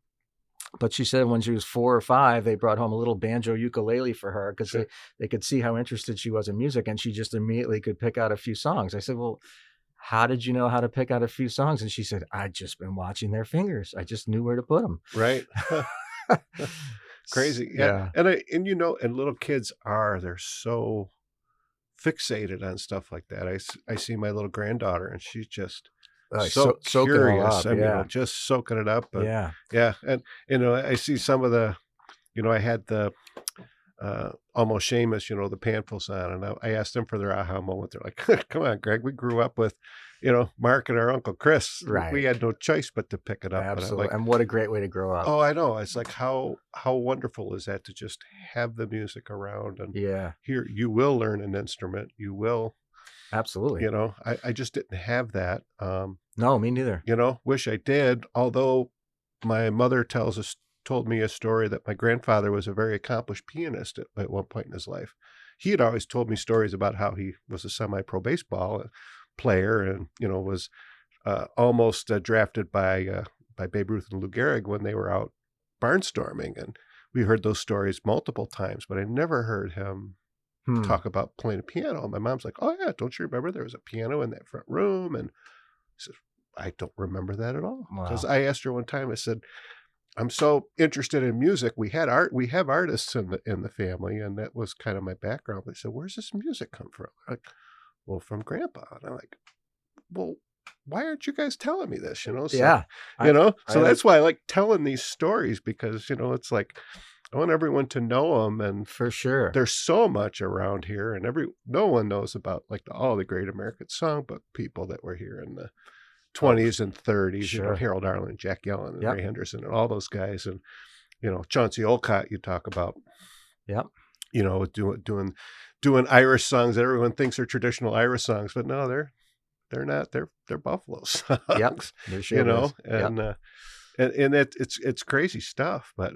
But she said when she was 4 or 5, they brought home a little banjo ukulele for her because Sure. they could see how interested she was in music, and she just immediately could pick out a few songs. I said, well, how did you know how to pick out a few songs? And she said, I'd just been watching their fingers. I just knew where to put them. Right. Crazy. Yeah. Yeah. And little kids they're so fixated on stuff like that. I see my little granddaughter, and she's just so Soak it all curious. up. Yeah. Just soaking it up. But Yeah. yeah, and I see some of the, I had the Almost Shameless, the Panfils on, and I asked them for their aha moment. They're like, "Come on, Greg, we grew up with, Mark and our Uncle Chris. We Right. had no choice but to pick it up." But I'm Absolutely. like, And what a great way to grow up. oh, I know. It's like how wonderful is that to just have the music around, and Yeah. here you will learn an instrument. You will, Absolutely. I just didn't have that. No, me neither. Wish I did. Although my mother told me a story that my grandfather was a very accomplished pianist at one point in his life. He had always told me stories about how he was a semi-pro baseball player, and was almost drafted by Babe Ruth and Lou Gehrig when they were out barnstorming, and we heard those stories multiple times, but I never heard him talk about playing a piano. And my mom's like, "Oh yeah, don't you remember there was a piano in that front room?" And I said, "I don't remember that at all." Because Wow. I asked her one time, I said, "I'm so interested in music. We have artists in the family, and that was kind of my background." They said, "Where's this music come from?" I'm like, "Well, from Grandpa." And I'm like, "Well, why aren't you guys telling me this?" So Yeah. so that's why I like telling these stories, because it's like I want everyone to know them, and For sure. there's so much around here, and no one knows about like all the great American songbook people that were here in the 20s and 30s, sure. Harold Arlen, Jack Yellen, and Yep. Ray Henderson, and all those guys, and Chauncey Olcott. You talk about, Yep. doing Irish songs that everyone thinks are traditional Irish songs, but no, they're not. They're Buffalo songs. Yep. There sure is. And it's crazy stuff. But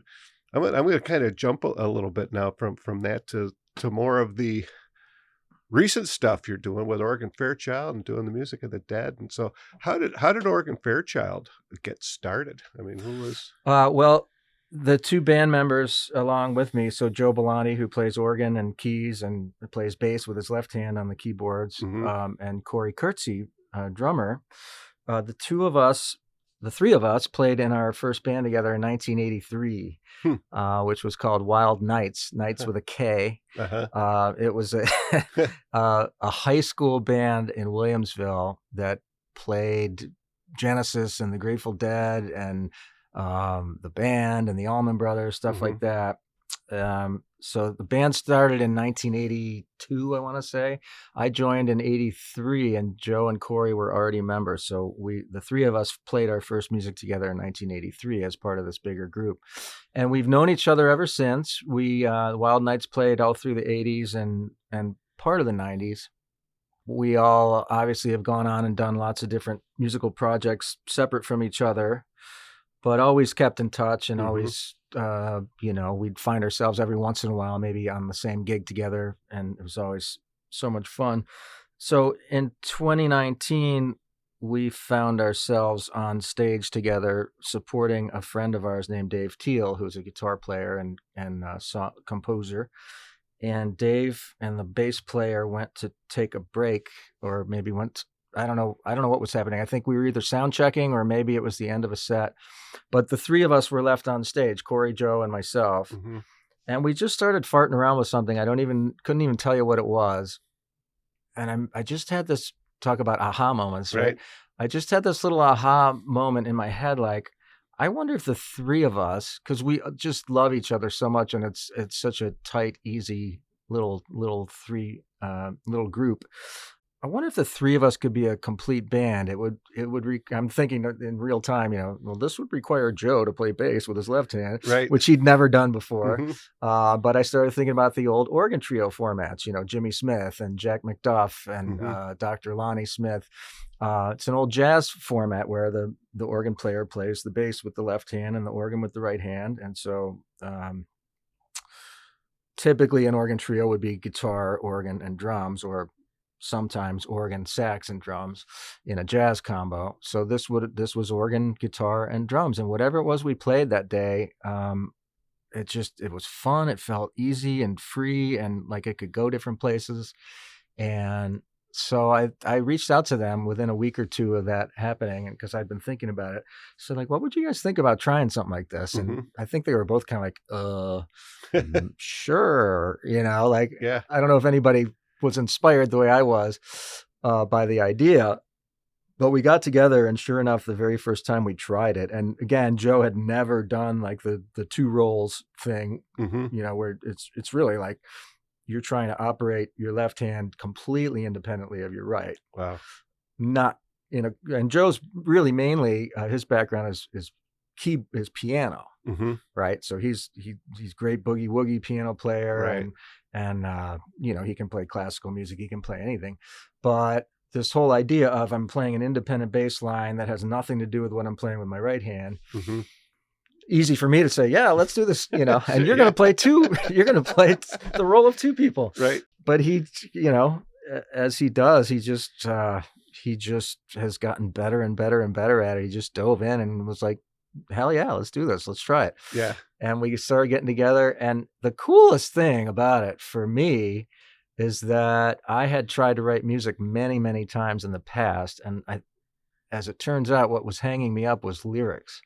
I'm going to kind of jump a little bit now from that to more of the recent stuff you're doing with Organ Fairchild and doing the Music of the Dead. And so how did Organ Fairchild get started? I mean, who was? Well, the two band members along with me, so Joe Bellotti, who plays organ and keys and plays bass with his left hand on the keyboards, and Corey Kurtzy, drummer. The three of us played in our first band together in 1983, which was called Wild Nights with a K. It was a high school band in Williamsville that played Genesis and the Grateful Dead and the Band and the Allman Brothers, stuff like that. So the band started in 1982, I want to say. I joined in 83, and Joe and Corey were already members. So the three of us played our first music together in 1983 as part of this bigger group. And we've known each other ever since. Wild Nights played all through the 80s and part of the 90s. We all obviously have gone on and done lots of different musical projects separate from each other, but always kept in touch, and always, we'd find ourselves every once in a while maybe on the same gig together, and it was always so much fun. So in 2019, we found ourselves on stage together supporting a friend of ours named Dave Teal, who's a guitar player and composer. And Dave and the bass player went to take a break, or maybe I don't know what was happening. I think we were either sound checking or maybe it was the end of a set. But the three of us were left on stage, Corey, Joe, and myself. And we just started farting around with something. couldn't even tell you what it was. And I just had this, talk about aha moments, right? I just had this little aha moment in my head, like, I wonder if the three of us, because we just love each other so much, and it's such a tight, easy little group. I wonder if the three of us could be a complete band. I'm thinking in real time, well, this would require Joe to play bass with his left hand, right, which he'd never done before. But I started thinking about the old organ trio formats, Jimmy Smith and Jack McDuff and Dr. Lonnie Smith. It's an old jazz format where the organ player plays the bass with the left hand and the organ with the right hand. And so typically an organ trio would be guitar, organ, and drums, or sometimes organ, sax, and drums in a jazz combo. So this was organ, guitar, and drums, and whatever it was we played that day, it was fun. It felt easy and free, and like it could go different places. And so I reached out to them within a week or two of that happening, because I'd been thinking about it. So like, what would you guys think about trying something like this? And I think they were both kind of like, sure, like, Yeah. I don't know if anybody was inspired the way I was by the idea. But we got together, and sure enough, the very first time we tried it, and again, Joe had never done like the two rolls thing, where it's really like you're trying to operate your left hand completely independently of your right. Wow. Not and Joe's really mainly his background is piano, right? So he's great boogie woogie piano player, Right. and he can play classical music, he can play anything, but this whole idea of I'm playing an independent bass line that has nothing to do with what I'm playing with my right hand. Easy for me to say, yeah, let's do this, and you're going to play you're going to play the role of two people. Right. But he, as he does, he just has gotten better and better and better at it. He just dove in and was like, hell yeah, let's do this. Let's try it. Yeah. And we started getting together. And the coolest thing about it for me is that I had tried to write music many, many times in the past. And as it turns out, what was hanging me up was lyrics.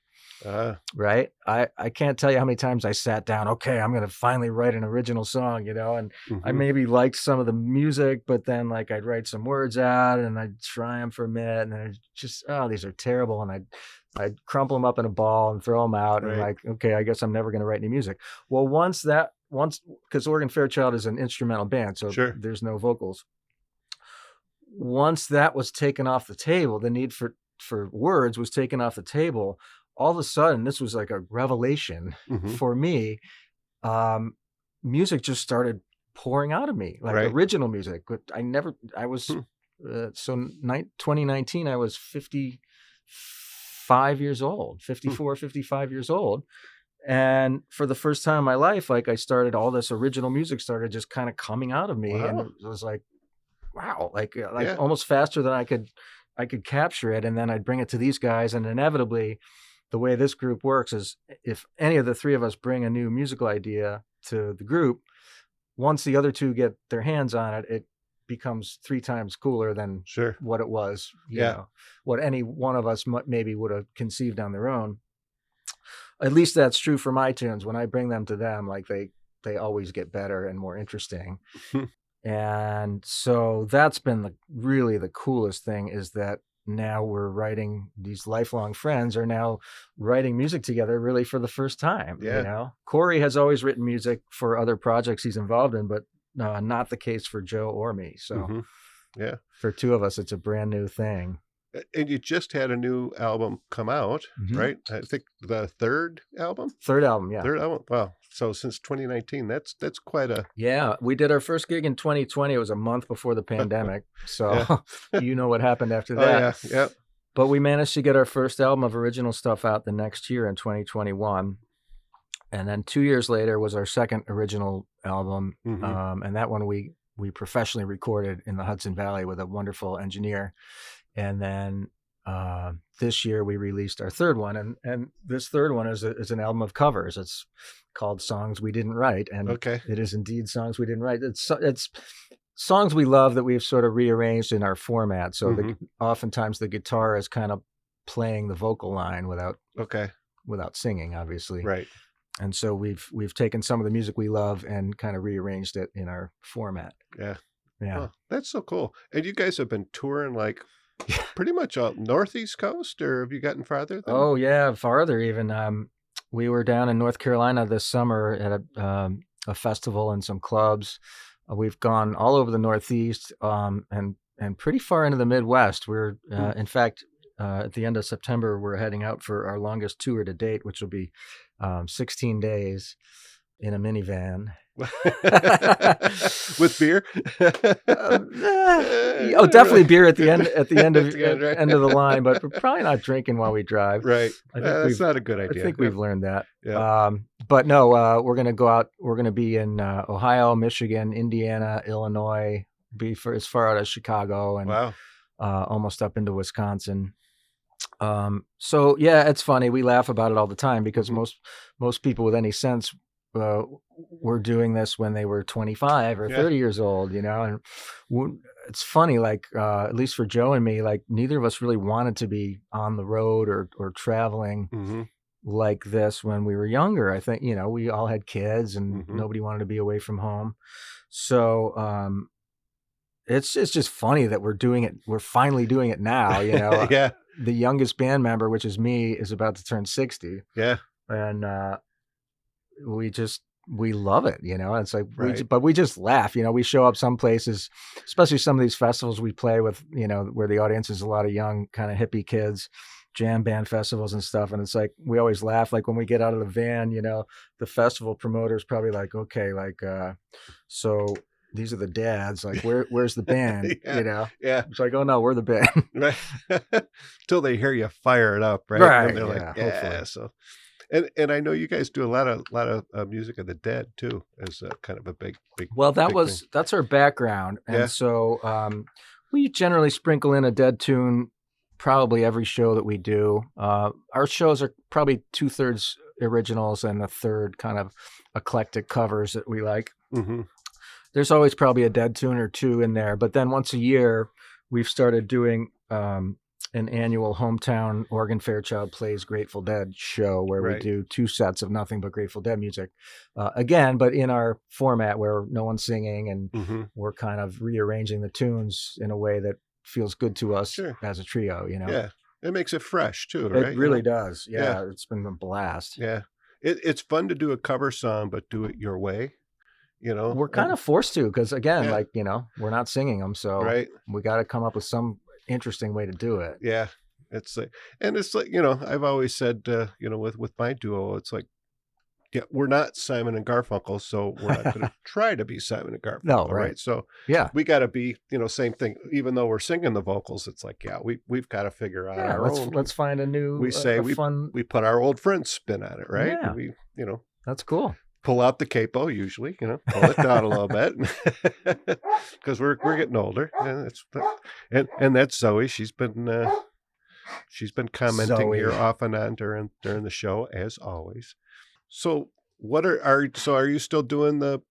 Right. I can't tell you how many times I sat down. Okay, I'm going to finally write an original song, and I maybe liked some of the music, but then like I'd write some words out and I'd try them for a minute, and then I'd just, these are terrible. And I'd crumple them up in a ball and throw them out. Right. And like, okay, I guess I'm never going to write any music. Well, once, because Organ Fairchild is an instrumental band, so there's no vocals. Once that was taken off the table, the need for words was taken off the table. All of a sudden, this was like a revelation for me. Music just started pouring out of me, like original music. But I was, 2019, I was 55 years old, 54, 55 years old. And for the first time in my life, like all this original music started just kind of coming out of me. Wow. And it was like, wow, like almost faster than I could capture it. And then I'd bring it to these guys, and inevitably, the way this group works is if any of the three of us bring a new musical idea to the group, once the other two get their hands on it, it becomes 3 times cooler than what it was, what any one of us maybe would have conceived on their own. At least that's true for my tunes. When I bring them to them, like they always get better and more interesting. And so that's been really the coolest thing, is that now we're writing, these lifelong friends are now writing music together really for the first time. Corey has always written music for other projects he's involved in, but not the case for Joe or me. So for two of us, it's a brand new thing. And you just had a new album come out, right? I think the third album? Third album, yeah. Third album. Wow. So since 2019, that's quite a... Yeah, we did our first gig in 2020. It was a month before the pandemic. So you know what happened after that. Oh, yeah. But we managed to get our first album of original stuff out the next year in 2021. And then 2 years later was our second original album. And that one we professionally recorded in the Hudson Valley with a wonderful engineer. And then this year we released our third one, and this third one is an album of covers. It's called Songs We Didn't Write, and it is indeed songs we didn't write. It's songs we love that we've sort of rearranged in our format. So oftentimes the guitar is kind of playing the vocal line without singing, obviously. Right. And so we've taken some of the music we love and kind of rearranged it in our format. Yeah. Oh, that's so cool. And you guys have been touring like pretty much all northeast coast, or have you gotten farther? Oh yeah, farther even. We were down in North Carolina this summer at a festival and some clubs. We've gone all over the Northeast and pretty far into the Midwest. We're in fact at the end of September we're heading out for our longest tour to date, which will be 16 days in a minivan. With beer? Definitely beer at the end of the line, but we're probably not drinking while we drive. Right. That's not a good idea. I think we've learned that. Yeah. But no, we're going to go out. We're going to be in Ohio, Michigan, Indiana, Illinois, be for as far out as Chicago, and almost up into Wisconsin. So yeah, it's funny. We laugh about it all the time because most people with any sense were doing this when they were 25 or 30 years old, and it's funny, like, at least for Joe and me, like neither of us really wanted to be on the road or traveling Mm-hmm. like this when we were younger. I think, we all had kids and Mm-hmm. nobody wanted to be away from home. So, it's just funny that we're doing it. We're finally doing it now. Yeah. The youngest band member, which is me, is about to turn 60, Yeah. and we love it. It's like Right. but we just laugh. We show up some places, especially some of these festivals we play with. Where the audience is a lot of young kind of hippie kids, jam band festivals and stuff. And it's like we always laugh. Like when we get out of the van, the festival promoter's probably like, okay, like so. These are the dads. Like, where's the band? Yeah. It's like, oh no, we're the band. Right. Till they hear you fire it up, right? Right. And they're like, yeah. Hopefully. So, and I know you guys do a lot of music of the dead too, as kind of a big. Well, big thing. that's our background, and Yeah. so we generally sprinkle in a dead tune probably every show that we do. Our shows are probably 2/3 originals and a third kind of eclectic covers that we like. Mm-hmm. There's always probably a dead tune or two in there, but then once a year, we've started doing an annual hometown Organ Fairchild Plays Grateful Dead show where Right. we do 2 sets of nothing but Grateful Dead music. Again, but in our format where no one's singing and Mm-hmm. we're kind of rearranging the tunes in a way that feels good to us Sure. as a trio, Yeah. It makes it fresh too, right? It really does. Yeah, it's been a blast. Yeah. It's fun to do a cover song, but do it your way. We're kind of forced to, because again, Yeah. like, we're not singing them. So right. we got to come up with some interesting way to do it. Yeah. It's like, and it's like, I've always said, with my duo, it's like, yeah, we're not Simon and Garfunkel, so we're not going to try to be Simon and Garfunkel. No, right. So Yeah. we got to be, same thing. Even though we're singing the vocals, it's like, yeah, we've got to figure out Yeah. our own. Let's find a new, We say fun. we put our old friend spin on it, right? Yeah. We, That's cool. pull out the capo usually, pull it down a little bit, because we're getting older, and that's Zoe. She's been commenting Zoe. here off and on during the show as always. So what are you still doing the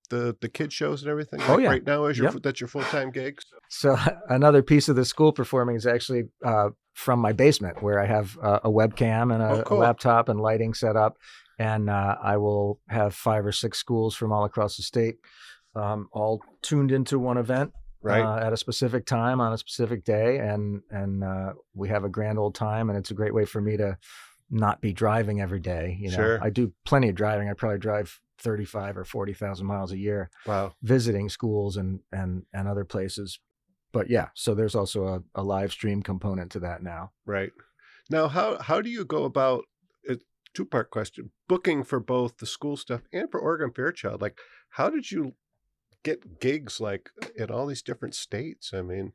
kid shows and everything? Oh, yeah. Right now is Yep. that's your full-time gig? So another piece of the school performing is actually from my basement, where I have a webcam and a cool. laptop and lighting set up. And I will have 5 or 6 schools from all across the state, all tuned into one event Right. at a specific time on a specific day. And we have a grand old time. And it's a great way for me to not be driving every day. Sure. I do plenty of driving. I probably drive 35 or 40,000 miles a year Wow. visiting schools and other places. But yeah, so there's also a live stream component to that now. Right. Now, how do you go about it? 2-part question: booking for both the school stuff and for Organ Fairchild. Like, how did you get gigs like in all these different states? I mean,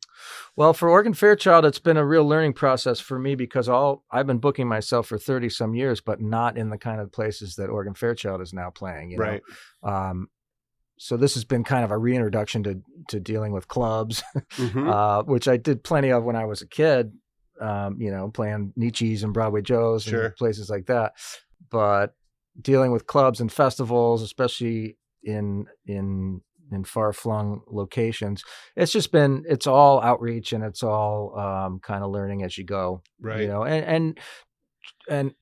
Well, for Organ Fairchild, it's been a real learning process for me, because I've been booking myself for 30 some years, but not in the kind of places that Organ Fairchild is now playing. right. So this has been kind of a reintroduction to dealing with clubs, Mm-hmm. which I did plenty of when I was a kid. Playing Nietzsche's and Broadway Joe's Sure. and places like that. But dealing with clubs and festivals, especially in far-flung locations, it's all outreach, and it's all kind of learning as you go. Right. And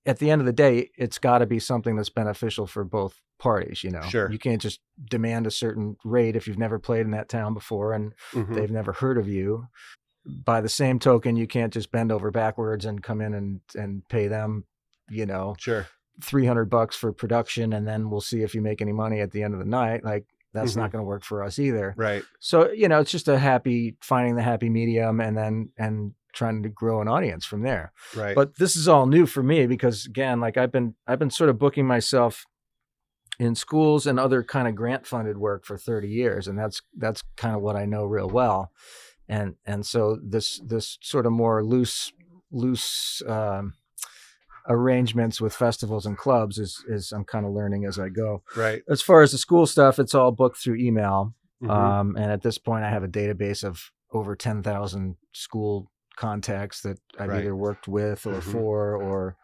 at the end of the day, it's got to be something that's beneficial for both parties. Sure. You can't just demand a certain rate if you've never played in that town before and Mhm. they've never heard of you. By the same token, you can't just bend over backwards and come in and pay them, Sure. $300 for production, and then we'll see if you make any money at the end of the night. Like, that's not going to work for us either. Right. So, it's just finding the happy medium, and trying to grow an audience from there. Right. But this is all new for me, because again, like I've been sort of booking myself in schools and other kind of grant funded work for 30 years. And that's kind of what I know real well. And so this sort of more loose arrangements with festivals and clubs is I'm kind of learning as I go. right. As far as the school stuff, it's all booked through email. Mhm. And at this point I have a database of over 10,000 school contacts that I've Right. either worked with or Mhm. for, or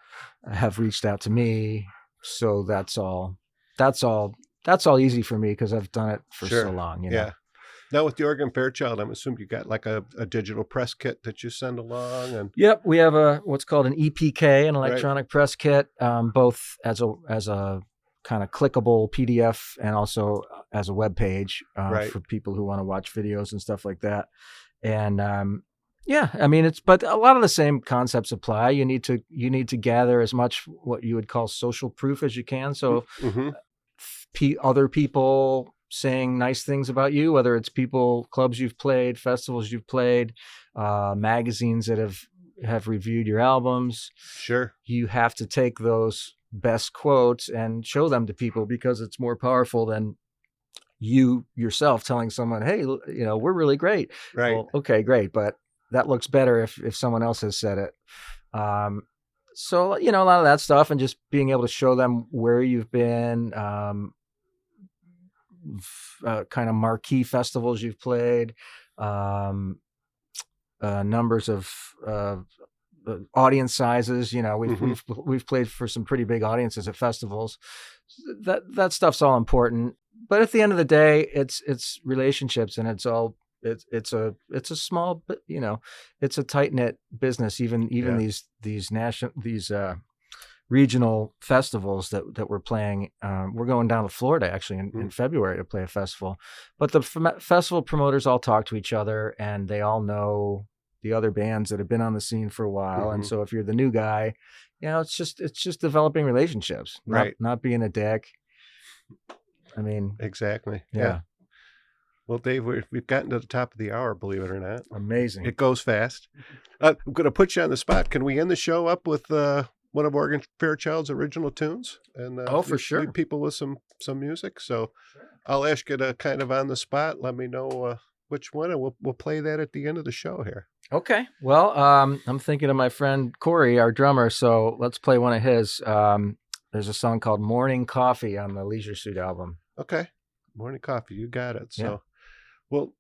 have reached out to me. So that's all easy for me, because I've done it for Sure. so long. Yeah. Now with the Organ Fairchild, I'm assuming you got like a digital press kit that you send along, and Yep, we have what's called an EPK, an electronic press kit, both as a kind of clickable PDF and also as a web page for people who want to watch videos and stuff like that. And yeah, I mean but a lot of the same concepts apply. You need to gather as much what you would call social proof as you can. So other people saying nice things about you, whether it's clubs you've played, festivals you've played, magazines that have reviewed your albums. Sure. You have to take those best quotes and show them to people, because it's more powerful than you yourself telling someone, hey, we're really great. Right. Well, okay, great. But that looks better if someone else has said it. So, a lot of that stuff, and just being able to show them where you've been, kind of marquee festivals you've played, numbers of audience sizes. We've played for some pretty big audiences at festivals. That stuff's all important. But at the end of the day, it's relationships, and it's a small, it's a tight knit business. Even these regional festivals that we're playing. We're going down to Florida actually in February to play a festival. But the festival promoters all talk to each other, and they all know the other bands that have been on the scene for a while. And so if you're the new guy, it's just developing relationships, not being a dick. I mean, exactly. Yeah. Well, Dave, we've gotten to the top of the hour, believe it or not. Amazing. It goes fast. I'm going to put you on the spot. Can we end the show up with one of Organ Fairchild's original tunes? And for sure. Leave people with some music. So I'll ask you to kind of on the spot, let me know which one, and we'll play that at the end of the show here. Okay. Well, I'm thinking of my friend Corey, our drummer. So let's play one of his. There's a song called Morning Coffee on the Leisure Suit album. Okay. Morning Coffee. You got it. So, well,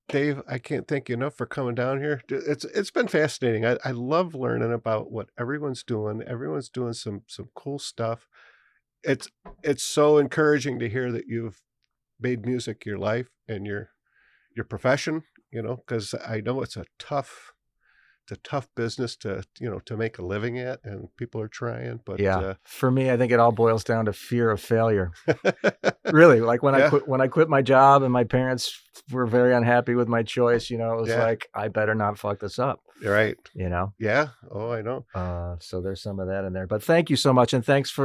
Dave, I can't thank you enough for coming down here. It's been fascinating. I love learning about what everyone's doing. Everyone's doing some cool stuff. It's so encouraging to hear that you've made music your life and your profession, because I know it's a tough business to make a living at, and people are trying. But for me, I think it all boils down to fear of failure. Really, like when I quit my job, and my parents were very unhappy with my choice. It was like, I better not fuck this up. Right. Yeah. Oh, I know. So there's some of that in there. But thank you so much, and thanks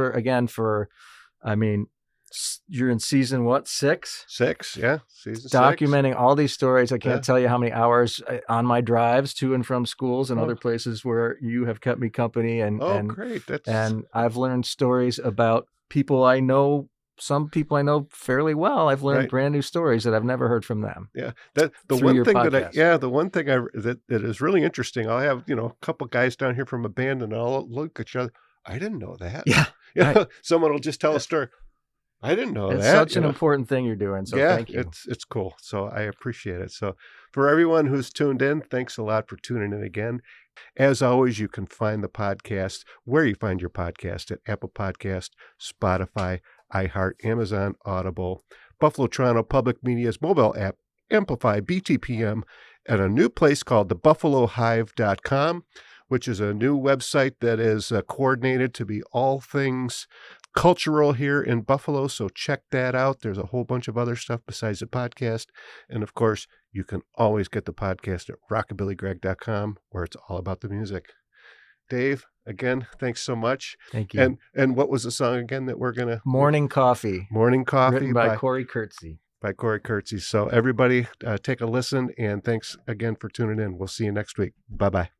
you're in season 6? 6, yeah. Season 6. Documenting all these stories. I can't tell you how many hours on my drives to and from schools and other places where you have kept me company. And great. And I've learned stories about people I know. Some people I know fairly well. I've learned brand new stories that I've never heard from them. Yeah, the one thing that is really interesting. I'll have a couple guys down here from a band, and I'll look at each other. I didn't know that. Yeah, someone will just tell a story. I didn't know it's that. It's such an important thing you're doing. So thank you. It's cool. So I appreciate it. So for everyone who's tuned in, thanks a lot for tuning in again. As always, you can find the podcast where you find your podcast at Apple Podcast, Spotify, iHeart, Amazon, Audible, Buffalo Toronto Public Media's mobile app, Amplify, BTPM, and a new place called thebuffalohive.com, which is a new website that is coordinated to be all things cultural here in Buffalo. So check that out. There's a whole bunch of other stuff besides the podcast. And of course, you can always get the podcast at rockabillygreg.com, where it's all about the music. Dave, again, thanks so much. Thank you. And what was the song again that we're going to... Morning Coffee. Morning Coffee. Written by Corey Kurtzy. By Corey Kurtzy. So everybody take a listen, and thanks again for tuning in. We'll see you next week. Bye-bye.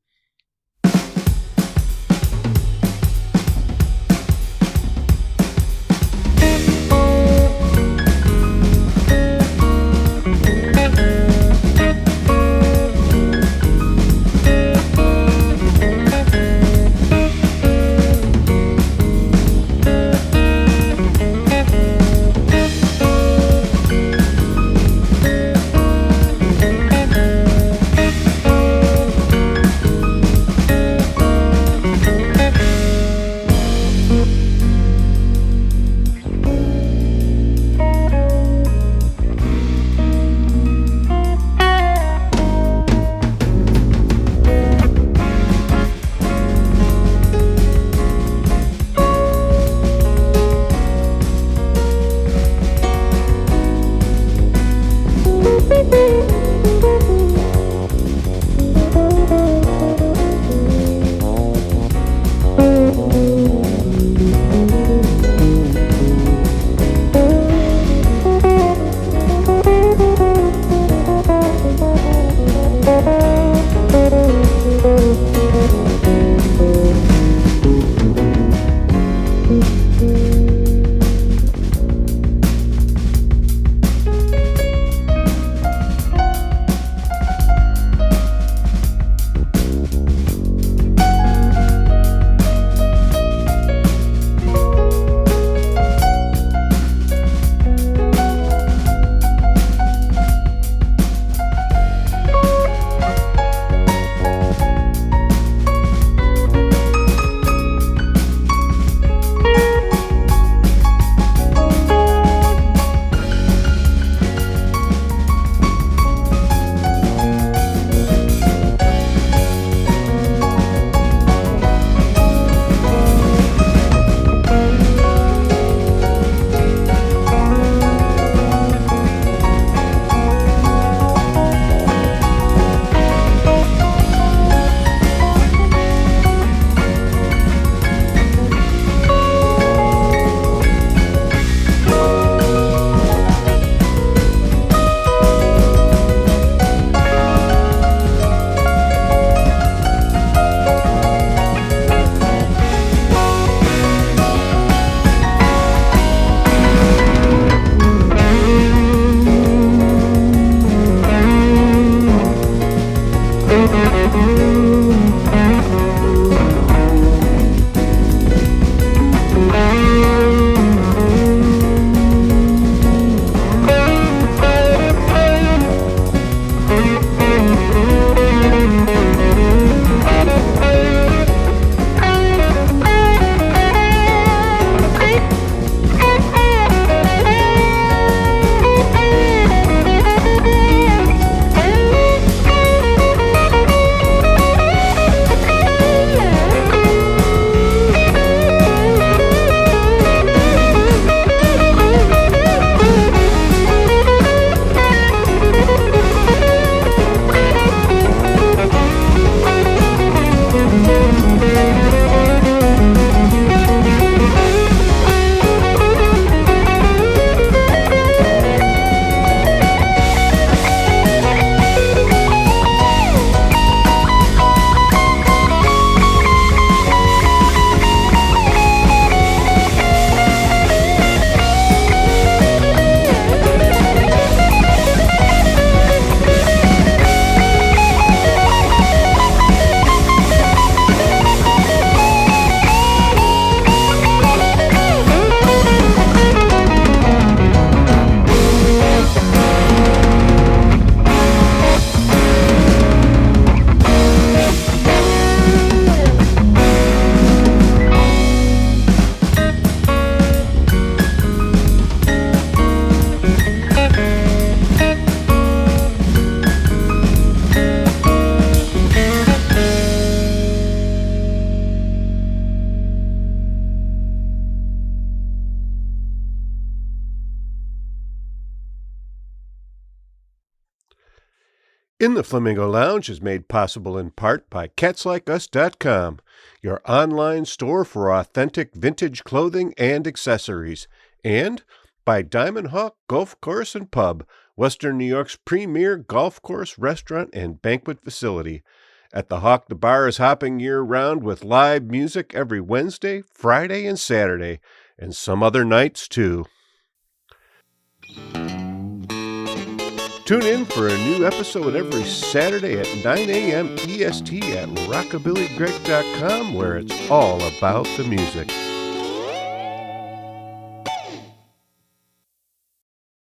In the Flamingo Lounge is made possible in part by CatsLikeUs.com, your online store for authentic vintage clothing and accessories, and by Diamond Hawk Golf Course and Pub, Western New York's premier golf course, restaurant, and banquet facility. At the Hawk, the bar is hopping year-round with live music every Wednesday, Friday, and Saturday, and some other nights, too. Tune in for a new episode every Saturday at 9 a.m. EST at rockabillygreg.com, where it's all about the music.